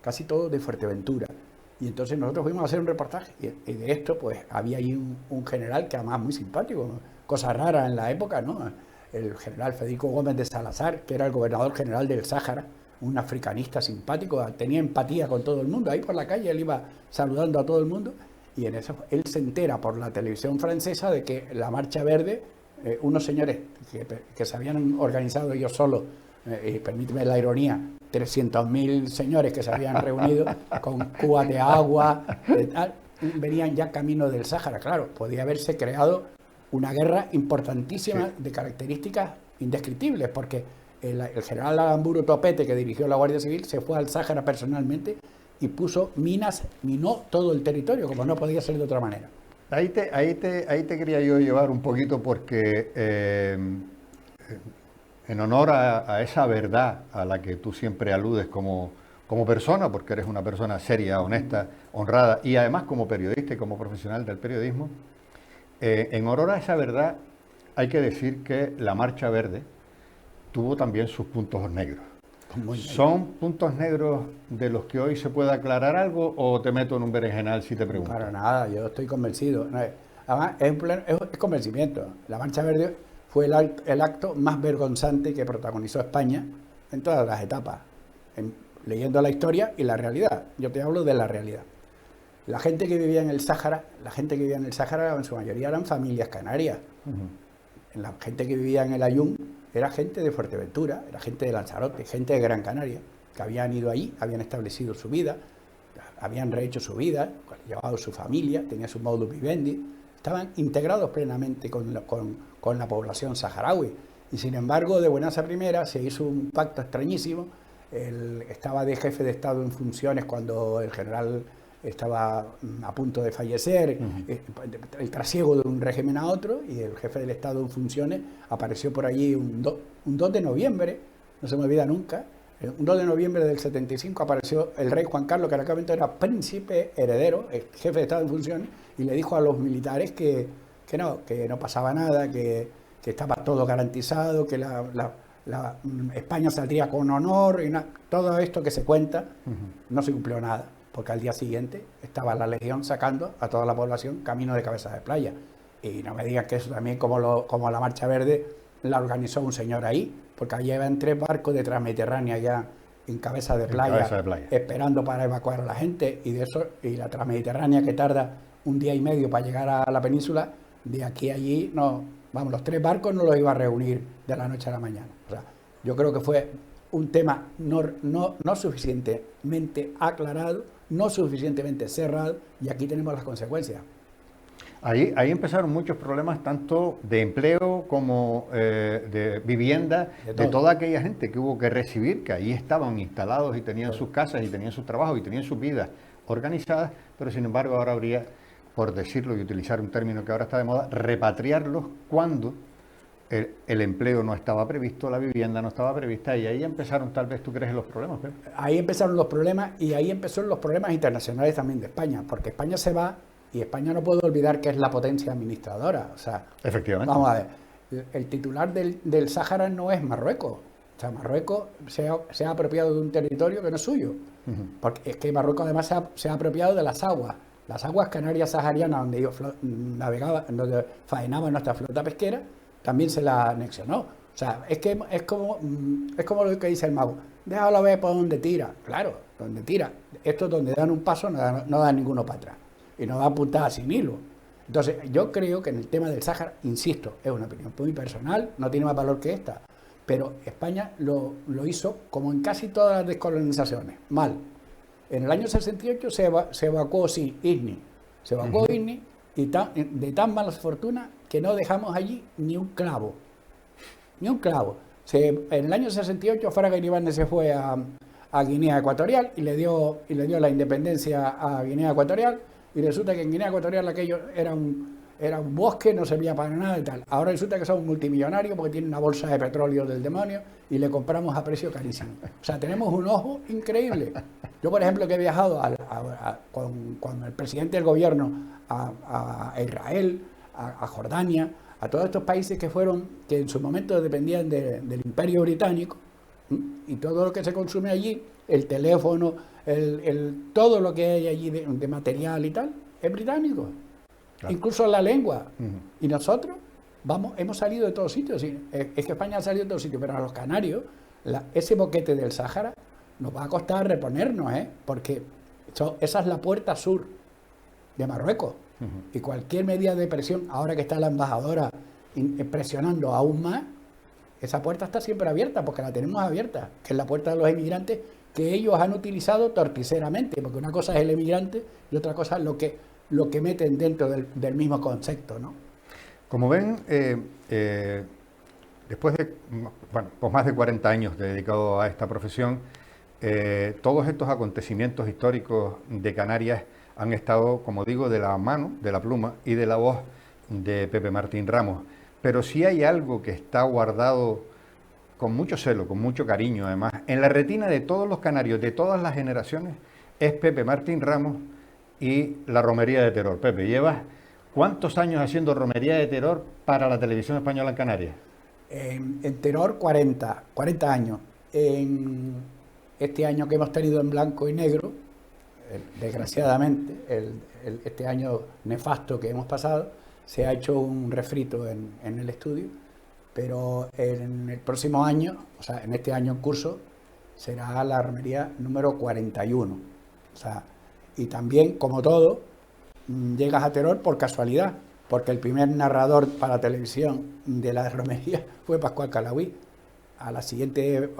casi todos de Fuerteventura. Y entonces nosotros fuimos a hacer un reportaje. Y de esto, pues había ahí un general que además muy simpático, cosa rara en la época, ¿no? El general Federico Gómez de Salazar, que era el gobernador general del Sáhara, un africanista simpático, tenía empatía con todo el mundo. Ahí por la calle él iba saludando a todo el mundo. Y en eso él se entera por la televisión francesa de que la Marcha Verde, unos señores que se habían organizado ellos solos, y permíteme la ironía, 300.000 señores que se habían reunido con cubas de agua, venían ya camino del Sáhara. Claro, podía haberse creado una guerra importantísima, sí, de características indescriptibles, porque el general Aramburu Topete, que dirigió la Guardia Civil, se fue al Sáhara personalmente y minó todo el territorio, como no podía ser de otra manera. Ahí te quería yo llevar un poquito porque en honor a esa verdad a la que tú siempre aludes como persona, porque eres una persona seria, honesta, honrada y además como periodista y como profesional del periodismo, en honor a esa verdad hay que decir que la Marcha Verde tuvo también sus puntos negros. ¿Son puntos negros de los que hoy se puede aclarar algo o te meto en un berenjenal si te pregunto? Para nada, yo estoy convencido. Además, es convencimiento. La Marcha Verde fue el acto más vergonzante que protagonizó España en todas las etapas, leyendo la historia y la realidad. Yo te hablo de la realidad. La gente que vivía en el Sáhara, en su mayoría eran familias canarias. La gente que vivía en el Ayun era gente de Fuerteventura, era gente de Lanzarote, gente de Gran Canaria, que habían ido allí, habían establecido su vida, habían rehecho su vida, llevado su familia, tenían su modus vivendi, estaban integrados plenamente con la población saharaui. Y sin embargo, de buenas a primeras se hizo un pacto extrañísimo. Él estaba de jefe de Estado en funciones cuando el general estaba a punto de fallecer, el trasiego de un régimen a otro, y el jefe del Estado en funciones apareció por allí un 2 de noviembre, no se me olvida nunca, un 2 de noviembre del 75 apareció el rey Juan Carlos, que en aquel momento era príncipe heredero, el jefe de Estado en funciones, y le dijo a los militares que no pasaba nada, que estaba todo garantizado, que España saldría con honor, y todo esto que se cuenta, no se cumplió nada. Porque al día siguiente estaba la Legión sacando a toda la población camino de Cabeza de Playa. Y no me digan que eso también, como la Marcha Verde, la organizó un señor ahí, porque allí iban 3 barcos de Transmediterránea ya en Cabeza de Playa, esperando para evacuar a la gente, y la Transmediterránea, que tarda 1 día y medio para llegar a la península, de aquí a allí, los 3 barcos no los iba a reunir de la noche a la mañana. O sea, yo creo que fue un tema no suficientemente aclarado, no suficientemente cerrado, y aquí tenemos las consecuencias. Ahí empezaron muchos problemas, tanto de empleo como de vivienda, de toda aquella gente que hubo que recibir, que ahí estaban instalados y tenían sus casas y tenían sus trabajos y tenían sus vidas organizadas, pero sin embargo ahora habría, por decirlo y utilizar un término que ahora está de moda, repatriarlos cuando el empleo no estaba previsto, la vivienda no estaba prevista, y ahí empezaron, tal vez tú crees, los problemas. ¿Pero? Ahí empezaron los problemas, y ahí empezaron los problemas internacionales también de España, porque España se va y España no puede olvidar que es la potencia administradora. O sea, efectivamente. Vamos a ver, el titular del Sáhara no es Marruecos. O sea, Marruecos se ha apropiado de un territorio que no es suyo. Porque es que Marruecos además se ha apropiado de las aguas canarias saharianas, donde ellos navegaban, donde faenaban nuestra flota pesquera, también se la anexionó. O sea, es como lo que dice el mago, déjalo ver por donde tira. Claro, donde tira. Esto donde dan un paso no dan ninguno para atrás. Y no dan puntadas sin hilo. Entonces, yo creo que en el tema del Sáhara, insisto, es una opinión muy personal, no tiene más valor que esta, pero España lo hizo como en casi todas las descolonizaciones, mal. En el año 68 se evacuó, sí, ISNI. Se evacuó ISNI, y de tan mala fortuna que no dejamos allí ni un clavo. Ni un clavo. En el año 68 Fraga Iribarne se fue a Guinea Ecuatorial y le dio la independencia a Guinea Ecuatorial, y resulta que en Guinea Ecuatorial aquello era un bosque, no servía para nada y tal. Ahora resulta que son multimillonarios porque tienen una bolsa de petróleo del demonio y le compramos a precio carísimo. O sea, tenemos un ojo increíble. Yo, por ejemplo, que he viajado con el presidente del gobierno a Israel, a Jordania, a todos estos países que en su momento dependían del Imperio Británico, y todo lo que se consume allí, el teléfono, todo lo que hay allí de material y tal, es británico. Claro. Incluso la lengua. Y nosotros hemos salido de todos sitios. ¿Sí? Es que España ha salido de todos sitios, pero a los canarios, ese boquete del Sáhara nos va a costar reponernos, porque esa es la puerta sur de Marruecos. Y cualquier medida de presión, ahora que está la embajadora presionando aún más, esa puerta está siempre abierta, porque la tenemos abierta, que es la puerta de los emigrantes, que ellos han utilizado torticeramente, porque una cosa es el emigrante y otra cosa es lo que meten dentro del mismo concepto, ¿no? Como ven, después de pues más de 40 años dedicado a esta profesión, todos estos acontecimientos históricos de Canarias han estado, como digo, de la mano, de la pluma y de la voz de Pepe Martín Ramos. Pero si hay algo que está guardado con mucho celo, con mucho cariño, además, en la retina de todos los canarios, de todas las generaciones, es Pepe Martín Ramos y la romería de terror. Pepe, ¿llevas cuántos años haciendo romería de terror para la televisión española en Canarias? En terror 40 años. En este año que hemos tenido en blanco y negro, desgraciadamente, este año nefasto que hemos pasado, se ha hecho un refrito en el estudio, pero en el próximo año, o sea, en este año en curso, será la romería número 41. O sea, y también, como todo, llegas a terror por casualidad, porque el primer narrador para televisión de la romería fue Pascual Calauí. A la siguiente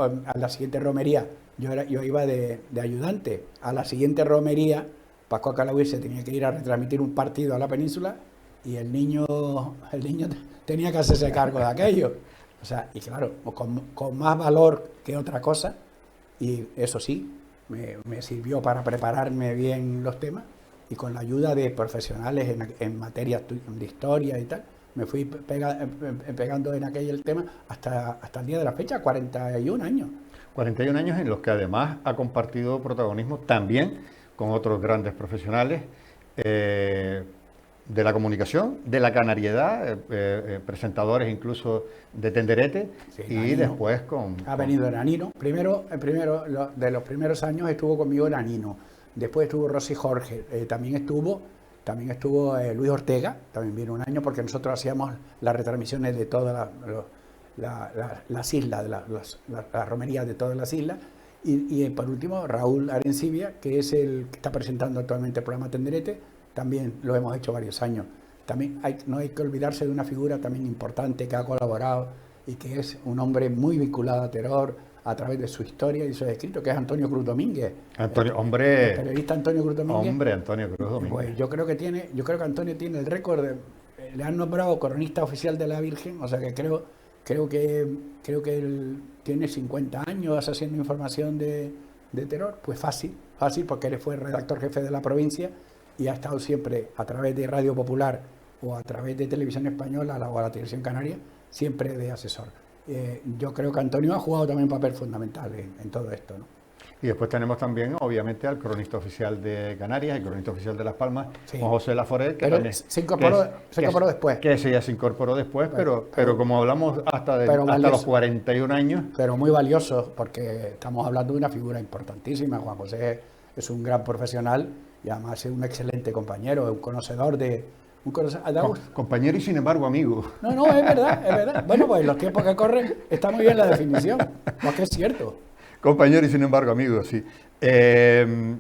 romería yo iba de ayudante. A la siguiente romería, Pascual Calauí se tenía que ir a retransmitir un partido a la península, y el niño tenía que hacerse cargo de aquello. O sea, y claro, con más valor que otra cosa, y eso sí, me sirvió para prepararme bien los temas, y con la ayuda de profesionales en materias de historia y tal, me fui pegando en aquel tema hasta el día de la fecha, 41 años. 41 años en los que además ha compartido protagonismo también con otros grandes profesionales de la comunicación, de la canariedad, presentadores incluso de Tenderete, sí, y Nanino. Después ha venido Nanino. Primero, de los primeros años estuvo conmigo Nanino, después estuvo Rosy Jorge, también estuvo Luis Ortega, también vino un año, porque nosotros hacíamos las retransmisiones de todas las islas, las romerías de todas las islas, y por último Raúl Arencibia, que es el que está presentando actualmente el programa Tenderete. También lo hemos hecho varios años. También no hay que olvidarse de una figura también importante que ha colaborado y que es un hombre muy vinculado a terror, a través de su historia y sus escritos, que es Antonio Cruz Domínguez. Antonio, El hombre, periodista Antonio Cruz Domínguez. hombre, Antonio Cruz Domínguez. Pues yo creo que Antonio tiene el récord le han nombrado coronista oficial de la Virgen, o sea que creo que él tiene 50 años haciendo información de terror, pues fácil, porque él fue redactor jefe de la provincia y ha estado siempre a través de Radio Popular o a través de Televisión Española o a la Televisión Canaria, siempre de asesor. Yo creo que Antonio ha jugado también un papel fundamental en todo esto, ¿no? Y después tenemos también, obviamente, al cronista oficial de Canarias, el cronista oficial de Las Palmas, Sí. Juan José Laforet, que Pero también se incorporó después. Que ese ya se incorporó después, pero como hablamos hasta los valioso. 41 años. Pero muy valioso, porque estamos hablando de una figura importantísima. Juan José es un gran profesional y además es un excelente compañero, es un conocedor de... Compañero y sin embargo amigo. No, es verdad, es verdad. Bueno, pues en los tiempos que corren está muy bien la definición, porque es cierto. Compañero y sin embargo amigo, sí. De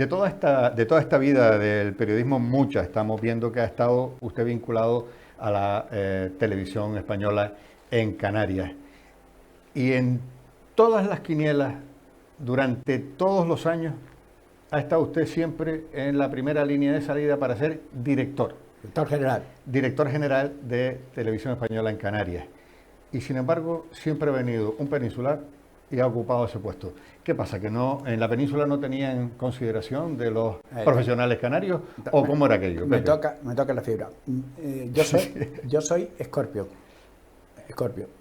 toda esta vida del periodismo, mucha estamos viendo que ha estado usted vinculado a la televisión española en Canarias. Y en todas las quinielas, durante todos los años, ha estado usted siempre en la primera línea de salida para ser director. Director general de Televisión Española en Canarias. Y sin embargo, siempre ha venido un peninsular y ha ocupado ese puesto. ¿Qué pasa? ¿Que no en la península no tenían consideración de los profesionales canarios? ¿O cómo era aquello? Me toca la fibra. Yo soy Escorpio.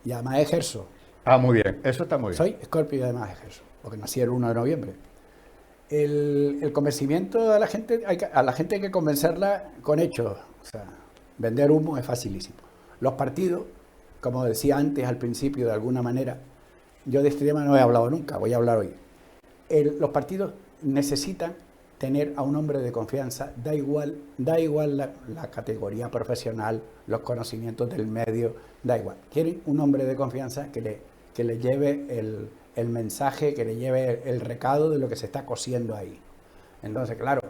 Y además ejerzo. Ah, muy bien. Eso está muy bien. Soy Escorpio y además ejerzo. Porque nací el 1 de noviembre. El convencimiento a la gente hay que convencerla con hechos. O sea, vender humo es facilísimo. Los partidos, como decía antes al principio de alguna manera, yo de este tema no he hablado nunca, voy a hablar hoy. Los partidos necesitan tener a un hombre de confianza, da igual la categoría profesional, los conocimientos del medio, da igual. Quieren un hombre de confianza que le lleve el mensaje, que le lleve el recado de lo que se está cosiendo ahí. Entonces, claro,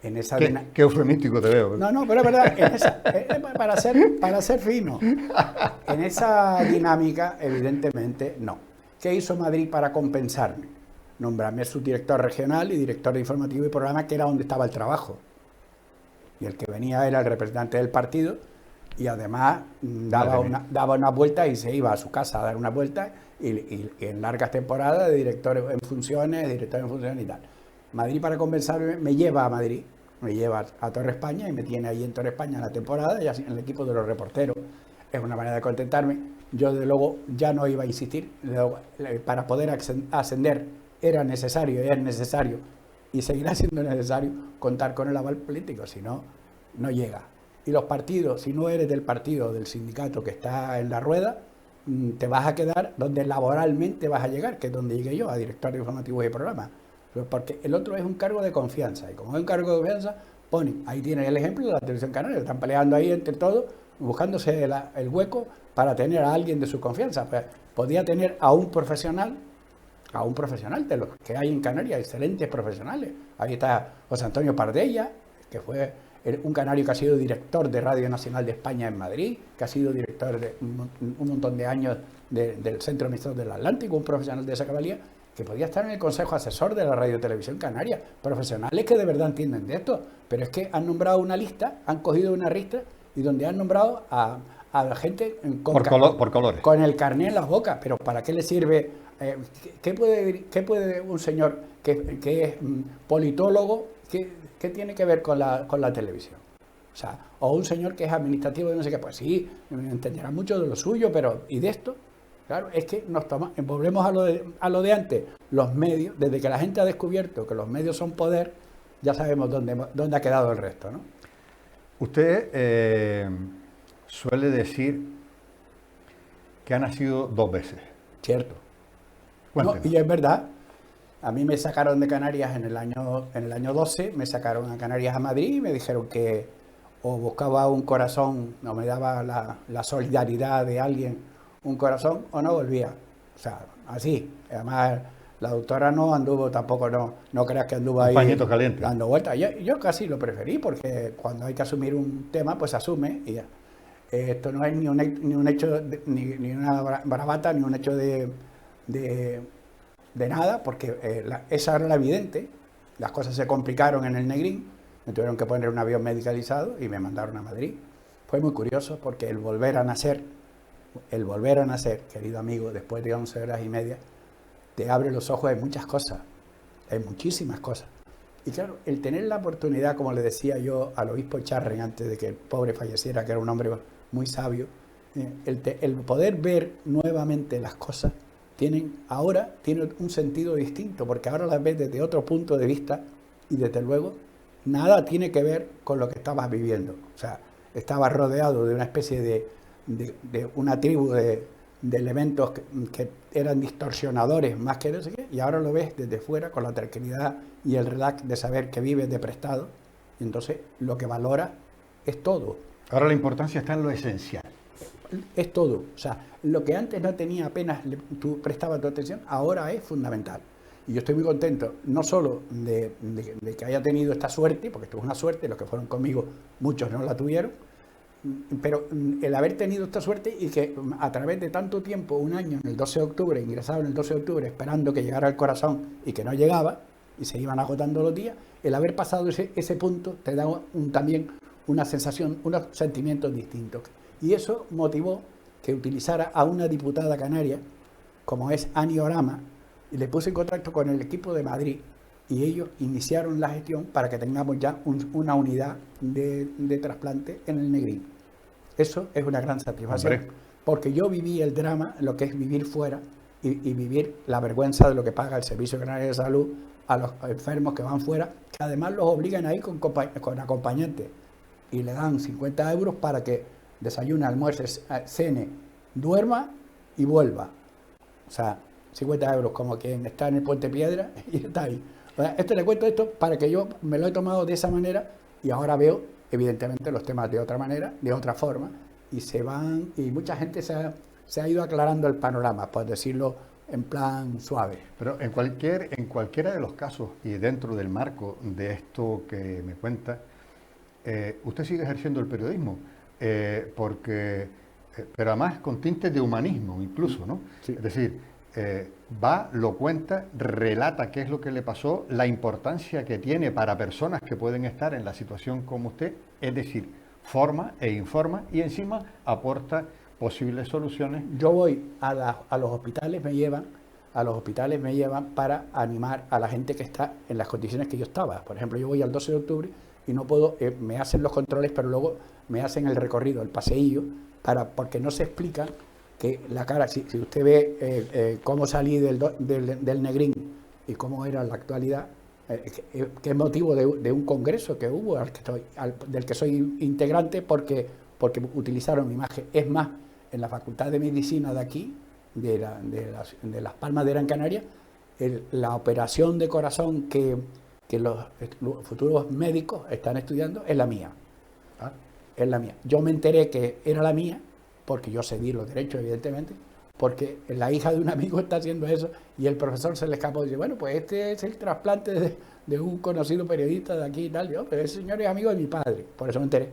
en esa... Qué eufemístico te veo. No, pero es verdad, para ser fino, en esa dinámica, evidentemente, no. ¿Qué hizo Madrid para compensarme? Nombrarme subdirector regional y director de informativo y programa, que era donde estaba el trabajo. Y el que venía era el representante del partido y además daba una vuelta y se iba a su casa a dar una vuelta y en largas temporadas de director en funciones y tal. Madrid, para compensarme, me lleva a Madrid, me lleva a Torre España y me tiene ahí en Torre España en la temporada y así en el equipo de los reporteros. Es una manera de contentarme. Yo, de luego, ya no iba a insistir. Para poder ascender era necesario, es necesario y seguirá siendo necesario contar con el aval político, si no, no llega. Y los partidos, si no eres del partido o del sindicato que está en la rueda, te vas a quedar donde laboralmente vas a llegar, que es donde llegué yo, a director de informativos y programas. Porque el otro es un cargo de confianza, y como es un cargo de confianza, ahí tienes el ejemplo de la Televisión Canaria, están peleando ahí entre todos, buscándose el hueco para tener a alguien de su confianza. Pues, podía tener a un profesional de los que hay en Canarias, excelentes profesionales. Ahí está José Antonio Pardella, que fue un canario que ha sido director de Radio Nacional de España en Madrid, que ha sido director de un montón de años del Centro Emisor del Atlántico, un profesional de esa cabalía, que podía estar en el Consejo Asesor de la Radio Televisión Canaria. Profesionales que de verdad entienden de esto, pero es que han nombrado una lista, han cogido una lista y donde han nombrado a la gente por colores, con el carné en las bocas. Pero ¿para qué le sirve? ¿Qué puede un señor que es politólogo, qué tiene que ver con la televisión? O sea, o un señor que es administrativo de no sé qué, pues sí, entenderá mucho de lo suyo, pero ¿y de esto? Claro, es que volvemos a lo de antes. Los medios, desde que la gente ha descubierto que los medios son poder, ya sabemos dónde ha quedado el resto, ¿no? Usted suele decir que ha nacido 2 veces. Cierto. No, y es verdad. A mí me sacaron de Canarias en el año 12, me sacaron a Canarias a Madrid y me dijeron que o buscaba un corazón, no me daba la solidaridad de alguien, un corazón, o no volvía. O sea, así. Además, la doctora no anduvo tampoco, no creas que anduvo ahí pañito caliente dando vueltas. Yo casi lo preferí, porque cuando hay que asumir un tema, pues asume y ya. Esto no es ni un hecho, ni una bravata, ni un hecho de de, de nada, porque esa era la evidente. Las cosas se complicaron en el Negrín, me tuvieron que poner un avión medicalizado y me mandaron a Madrid. Fue muy curioso porque el volver a nacer, querido amigo, después de 11 horas y media, te abre los ojos en muchas cosas, en muchísimas cosas. Y claro, el tener la oportunidad, como le decía yo al obispo Charren antes de que el pobre falleciera, que era un hombre muy sabio, el poder ver nuevamente las cosas ahora tiene un sentido distinto, porque ahora las ves desde otro punto de vista y desde luego nada tiene que ver con lo que estabas viviendo. O sea, estabas rodeado de una especie de una tribu de elementos que eran distorsionadores más que no sé qué, y ahora lo ves desde fuera con la tranquilidad y el relax de saber que vives de prestado, y entonces lo que valora es todo. Ahora la importancia está en lo esencial. Es todo. O sea, lo que antes no tenía apenas tú prestabas tu atención, ahora es fundamental. Y yo estoy muy contento, no solo de que haya tenido esta suerte, porque esto es una suerte, los que fueron conmigo, muchos no la tuvieron, pero el haber tenido esta suerte y que a través de tanto tiempo, un año, en el 12 de octubre, ingresado en el 12 de octubre, esperando que llegara el corazón y que no llegaba, y se iban agotando los días, el haber pasado ese punto te da también una sensación, unos sentimientos distintos. Y eso motivó que utilizara a una diputada canaria, como es Ani Orama, y le puse en contacto con el equipo de Madrid, y ellos iniciaron la gestión para que tengamos ya una unidad de trasplante en el Negrín. Eso es una gran satisfacción, Hombre, porque yo viví el drama, lo que es vivir fuera, y vivir la vergüenza de lo que paga el Servicio Canario de Salud a los enfermos que van fuera, que además los obligan a ir con acompañantes, y le dan 50 euros para que desayune, almuerce, cene, duerma y vuelva. O sea, 50 euros como quien está en el Puente Piedra y está ahí. O sea, le cuento esto para que yo me lo he tomado de esa manera y ahora veo, evidentemente, los temas de otra manera, de otra forma, y mucha gente se ha ido aclarando el panorama, por decirlo en plan suave. pero en cualquiera de los casos y dentro del marco de esto que me cuenta, usted sigue ejerciendo el periodismo, pero además con tintes de humanismo incluso, ¿no? Sí. Es decir, lo cuenta, relata qué es lo que le pasó, la importancia que tiene para personas que pueden estar en la situación como usted, es decir, forma e informa y encima aporta posibles soluciones. Yo voy a los hospitales, me llevan para animar a la gente que está en las condiciones que yo estaba. Por ejemplo, yo voy al 12 de octubre y no puedo, me hacen los controles, pero luego me hacen el recorrido, el paseillo, porque no se explica que la cara, si usted ve cómo salí del Negrín y cómo era la actualidad, que es motivo de un congreso que hubo del que soy integrante porque utilizaron mi imagen. Es más, en la Facultad de Medicina de aquí, de Las Palmas de Gran Canaria, la operación de corazón que los futuros médicos están estudiando es la mía. Es la mía. Yo me enteré que era la mía porque yo cedí los derechos, evidentemente, porque la hija de un amigo está haciendo eso y el profesor se le escapó y dice, bueno, pues este es el trasplante de un conocido periodista de aquí y tal. Yo, pero ese señor es amigo de mi padre, por eso me enteré.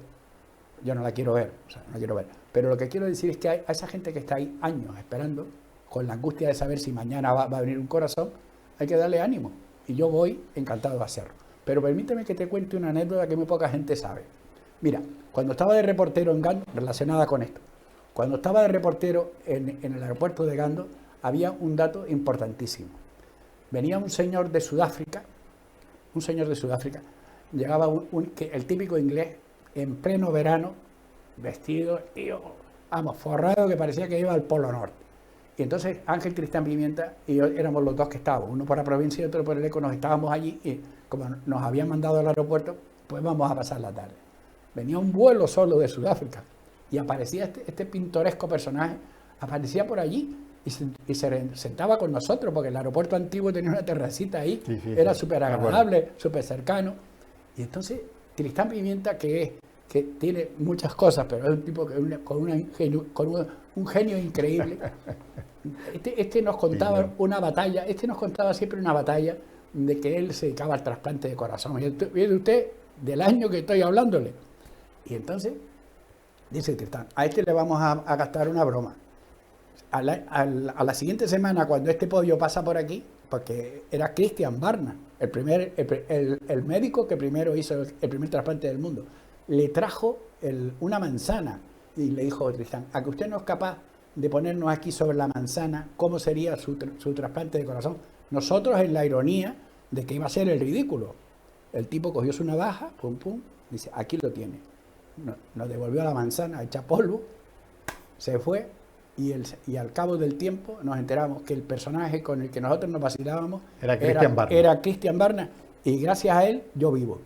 Yo no la quiero ver, no la quiero ver. Pero lo que quiero decir es que a esa gente que está ahí años esperando, con la angustia de saber si mañana va a venir un corazón, hay que darle ánimo. Y yo voy encantado de hacerlo. Pero permíteme que te cuente una anécdota que muy poca gente sabe. Mira, cuando estaba de reportero en Gando, relacionada con esto, cuando estaba de reportero en el aeropuerto de Gando, había un dato importantísimo. Venía un señor de Sudáfrica, llegaba el típico inglés, en pleno verano, vestido, forrado, que parecía que iba al Polo Norte. Y entonces Ángel Tristán Pimienta y yo éramos los dos que estábamos, uno por la provincia y otro por el ECO, nos estábamos allí y como nos habían mandado al aeropuerto, pues vamos a pasar la tarde. Venía un vuelo solo de Sudáfrica y aparecía este pintoresco personaje, aparecía por allí y se sentaba con nosotros, porque el aeropuerto antiguo tenía una terracita ahí, era súper agradable, súper cercano. Y entonces Tristán Pimienta, que tiene muchas cosas, pero es un tipo con un genio increíble. Este nos contaba siempre una batalla de que él se dedicaba al trasplante de corazón. Y viene usted del año que estoy hablándole. Y entonces dice Tristán, a este le vamos a gastar una broma. A la siguiente semana, cuando este pollo pasa por aquí, porque era Christian Barnard, el médico que primero hizo el primer trasplante del mundo, le trajo una manzana y le dijo, Tristan, a que usted no es capaz de ponernos aquí sobre la manzana cómo sería su trasplante de corazón. Nosotros en la ironía de que iba a ser el ridículo. El tipo cogió su navaja, pum, pum, dice, aquí lo tiene. Nos devolvió la manzana hecha polvo, se fue y al cabo del tiempo nos enteramos que el personaje con el que nosotros nos vacilábamos era Christian Barnard y gracias a él yo vivo.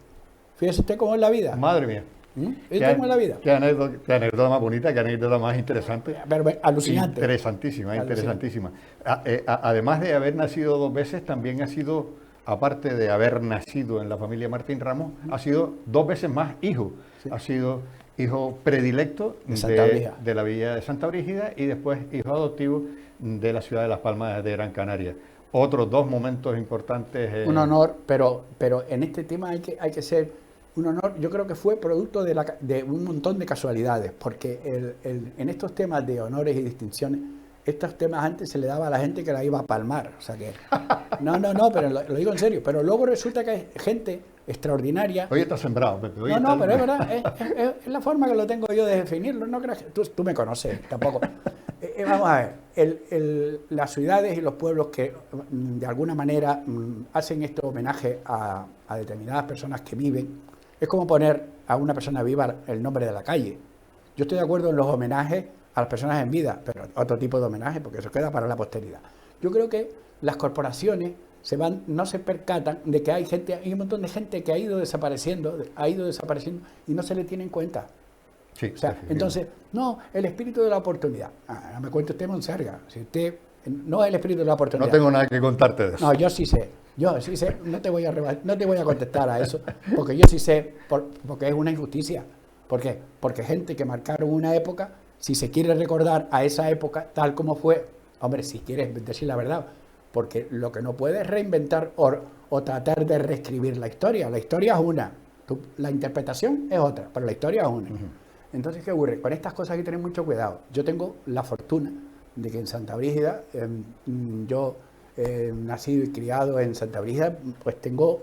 Fíjese usted cómo es la vida. Madre mía. ¿Viste cómo es la vida? Qué anécdota más bonita, qué anécdota más interesante. Pero alucinante. Interesantísima, interesantísima. Además de haber nacido 2 veces, también ha sido, aparte de haber nacido en la familia Martín Ramos, ha sido 2 veces más hijo. Sí. Ha sido hijo predilecto de la villa de Santa Brígida y después hijo adoptivo de la ciudad de Las Palmas de Gran Canaria. Otros 2 momentos importantes. Un honor, pero en este tema hay que ser un honor. Yo creo que fue producto de un montón de casualidades, porque en estos temas de honores y distinciones, estos temas antes se le daba a la gente que la iba a palmar. O sea que, no, pero lo digo en serio. Pero luego resulta que hay gente extraordinaria. Hoy está sembrado, Pepe. Pero es verdad, es la forma que lo tengo yo de definirlo. No creas que tú me conoces tampoco. Vamos a ver, las ciudades y los pueblos que de alguna manera hacen este homenaje a determinadas personas que viven, es como poner a una persona viva el nombre de la calle. Yo estoy de acuerdo en los homenajes a las personas en vida, pero otro tipo de homenaje porque eso queda para la posteridad. Yo creo que las corporaciones no se percatan de que hay un montón de gente que ha ido desapareciendo y no se le tiene en cuenta. Sí, o sea, entonces, no, el espíritu de la oportunidad. No me cuente usted, Monserga. Si usted no es el espíritu de la oportunidad. No tengo nada que contarte de eso. No, yo sí sé, no te voy a contestar a eso, porque yo sí sé, porque es una injusticia. ¿Por qué? Porque gente que marcaron una época, si se quiere recordar a esa época tal como fue, hombre, si quieres decir la verdad, porque lo que no puedes es reinventar o tratar de reescribir la historia. La historia es una, la interpretación es otra, pero la historia es una. Entonces, ¿qué ocurre? Con estas cosas hay que tener mucho cuidado. Yo tengo la fortuna de que en Santa Brígida, yo nacido y criado en Santa Brígida, pues tengo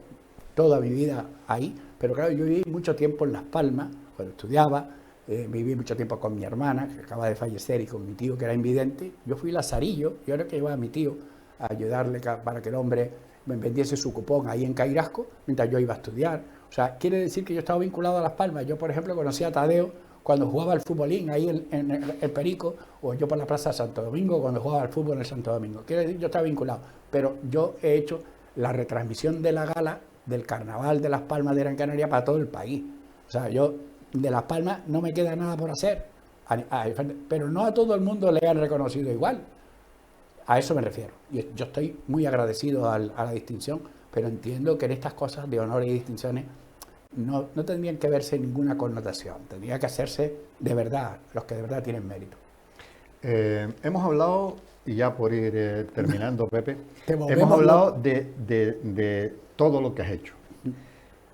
toda mi vida ahí, pero claro, yo viví mucho tiempo en Las Palmas, cuando estudiaba, viví mucho tiempo con mi hermana, que acaba de fallecer, y con mi tío, que era invidente. Yo fui lazarillo, yo era que llevaba a mi tío a ayudarle para que el hombre me vendiese su cupón ahí en Cairasco, mientras yo iba a estudiar. O sea, quiere decir que yo estaba vinculado a Las Palmas. Yo, por ejemplo, conocí a Tadeo cuando jugaba al futbolín ahí en el Perico, o yo por la Plaza de Santo Domingo cuando jugaba al fútbol en el Santo Domingo. Quiere decir, yo estaba vinculado, pero yo he hecho la retransmisión de la gala del Carnaval de Las Palmas de Gran Canaria para todo el país. O sea, yo de Las Palmas no me queda nada por hacer, pero no a todo el mundo le han reconocido igual. A eso me refiero. Y yo estoy muy agradecido a la distinción, pero entiendo que en estas cosas de honores y distinciones no tendrían que verse ninguna connotación, tendría que hacerse de verdad, los que de verdad tienen mérito. Hemos hablado, y ya por ir terminando, Pepe, hemos hablado de todo lo que has hecho,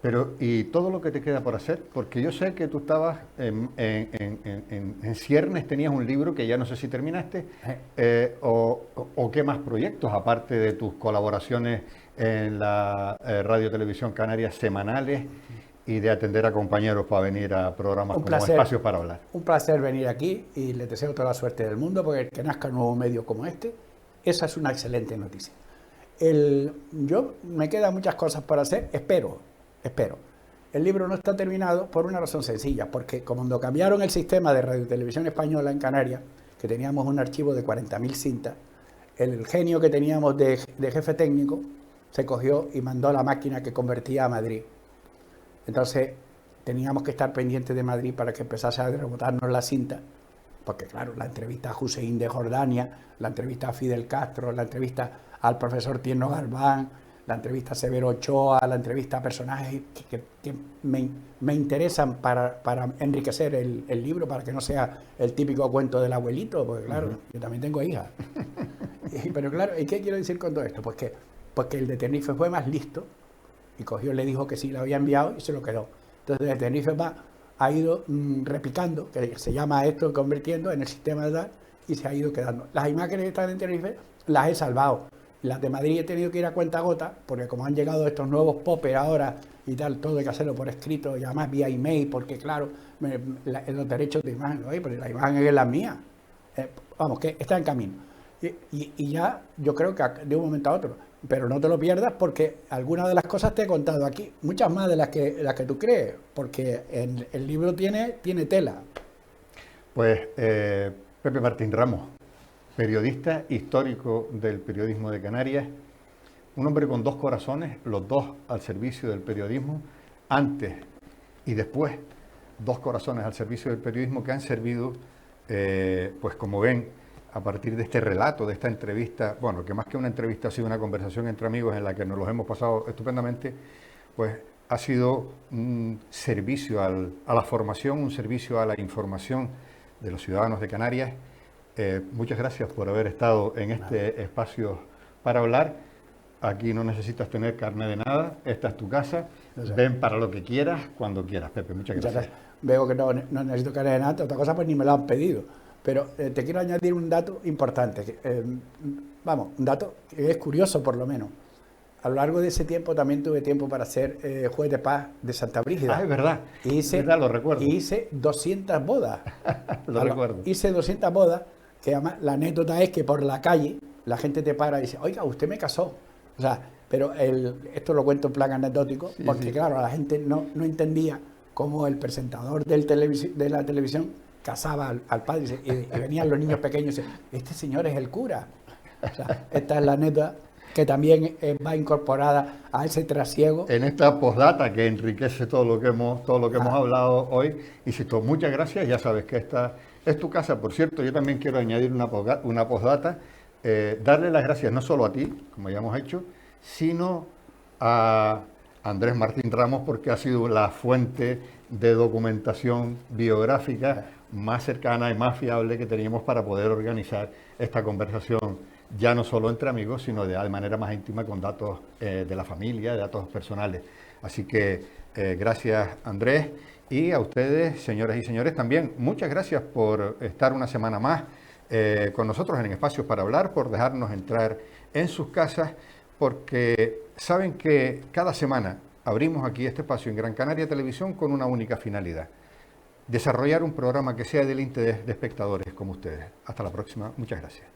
pero y todo lo que te queda por hacer, porque yo sé que tú estabas en ciernes, tenías un libro que ya no sé si terminaste, o qué más proyectos, aparte de tus colaboraciones en la Radio Televisión Canaria semanales, y de atender a compañeros para venir a programas como Espacios para Hablar. Un placer venir aquí y les deseo toda la suerte del mundo, porque que nazca un nuevo medio como este, esa es una excelente noticia. Yo me quedan muchas cosas por hacer, espero. El libro no está terminado por una razón sencilla, porque cuando cambiaron el sistema de Radio Televisión Española en Canarias, que teníamos un archivo de 40.000 cintas, el genio que teníamos de jefe técnico se cogió y mandó a la máquina que convertía a Madrid. Entonces teníamos que estar pendientes de Madrid para que empezase a rebotarnos la cinta, porque claro, la entrevista a Hussein de Jordania, la entrevista a Fidel Castro, la entrevista al profesor Tierno Galván, la entrevista a Severo Ochoa, la entrevista a personajes que me interesan para enriquecer el libro, para que no sea el típico cuento del abuelito, porque claro, yo también tengo hijas. Pero claro, ¿y qué quiero decir con todo esto? Pues que el de Tenerife fue más listo, y cogió, le dijo que sí, lo había enviado y se lo quedó. Entonces, desde Tenerife ha ido replicando, que se llama esto, convirtiendo en el sistema de edad, y se ha ido quedando. Las imágenes que están en Tenerife las he salvado. Las de Madrid he tenido que ir a cuentagotas, porque como han llegado estos nuevos poppers ahora y tal, todo hay que hacerlo por escrito y además vía email, porque claro, los derechos de imagen, oye, pero la imagen es la mía. Vamos, que está en camino. Y ya yo creo que de un momento a otro, pero no te lo pierdas porque algunas de las cosas te he contado aquí, muchas más de las que tú crees, porque el libro tiene tela. Pues Pepe Martín Ramos, periodista histórico del periodismo de Canarias, un hombre con dos corazones, los dos al servicio del periodismo, antes y después, dos corazones al servicio del periodismo que han servido, pues como ven, a partir de este relato, de esta entrevista, bueno, que más que una entrevista ha sido una conversación entre amigos en la que nos los hemos pasado estupendamente, pues ha sido un servicio a la formación, un servicio a la información de los ciudadanos de Canarias. Muchas gracias por haber estado en este espacio para hablar. Aquí no necesitas tener carne de nada, esta es tu casa, ven para lo que quieras, cuando quieras, Pepe. Muchas gracias. Veo que no necesito carne de nada, otra cosa pues ni me lo han pedido. Pero te quiero añadir un dato importante, un dato que es curioso por lo menos. A lo largo de ese tiempo también tuve tiempo para ser juez de paz de Santa Brígida. Ah, es verdad, lo recuerdo. Y hice 200 bodas. Lo recuerdo. Hice 200 bodas, que además la anécdota es que por la calle la gente te para y dice, oiga, usted me casó. O sea, pero esto lo cuento en plan anecdótico, sí, porque sí. Claro, la gente no entendía cómo el presentador de la televisión casaba al padre y venían los niños pequeños y decían, este señor es el cura. O sea, esta es la anécdota que también va incorporada a ese trasiego. En esta postdata que enriquece todo lo que hemos hablado hoy. Insisto, muchas gracias, ya sabes que esta es tu casa. Por cierto, yo también quiero añadir una postdata, darle las gracias no solo a ti, como ya hemos hecho, sino a Andrés Martín Ramos, porque ha sido la fuente de documentación biográfica más cercana y más fiable que teníamos para poder organizar esta conversación, ya no solo entre amigos, sino de manera más íntima con datos de la familia, de datos personales. Así que gracias, Andrés, y a ustedes, señoras y señores, también muchas gracias por estar una semana más con nosotros en Espacios para Hablar, por dejarnos entrar en sus casas, porque saben que cada semana abrimos aquí este espacio en Gran Canaria Televisión con una única finalidad: desarrollar un programa que sea del interés de espectadores como ustedes. Hasta la próxima. Muchas gracias.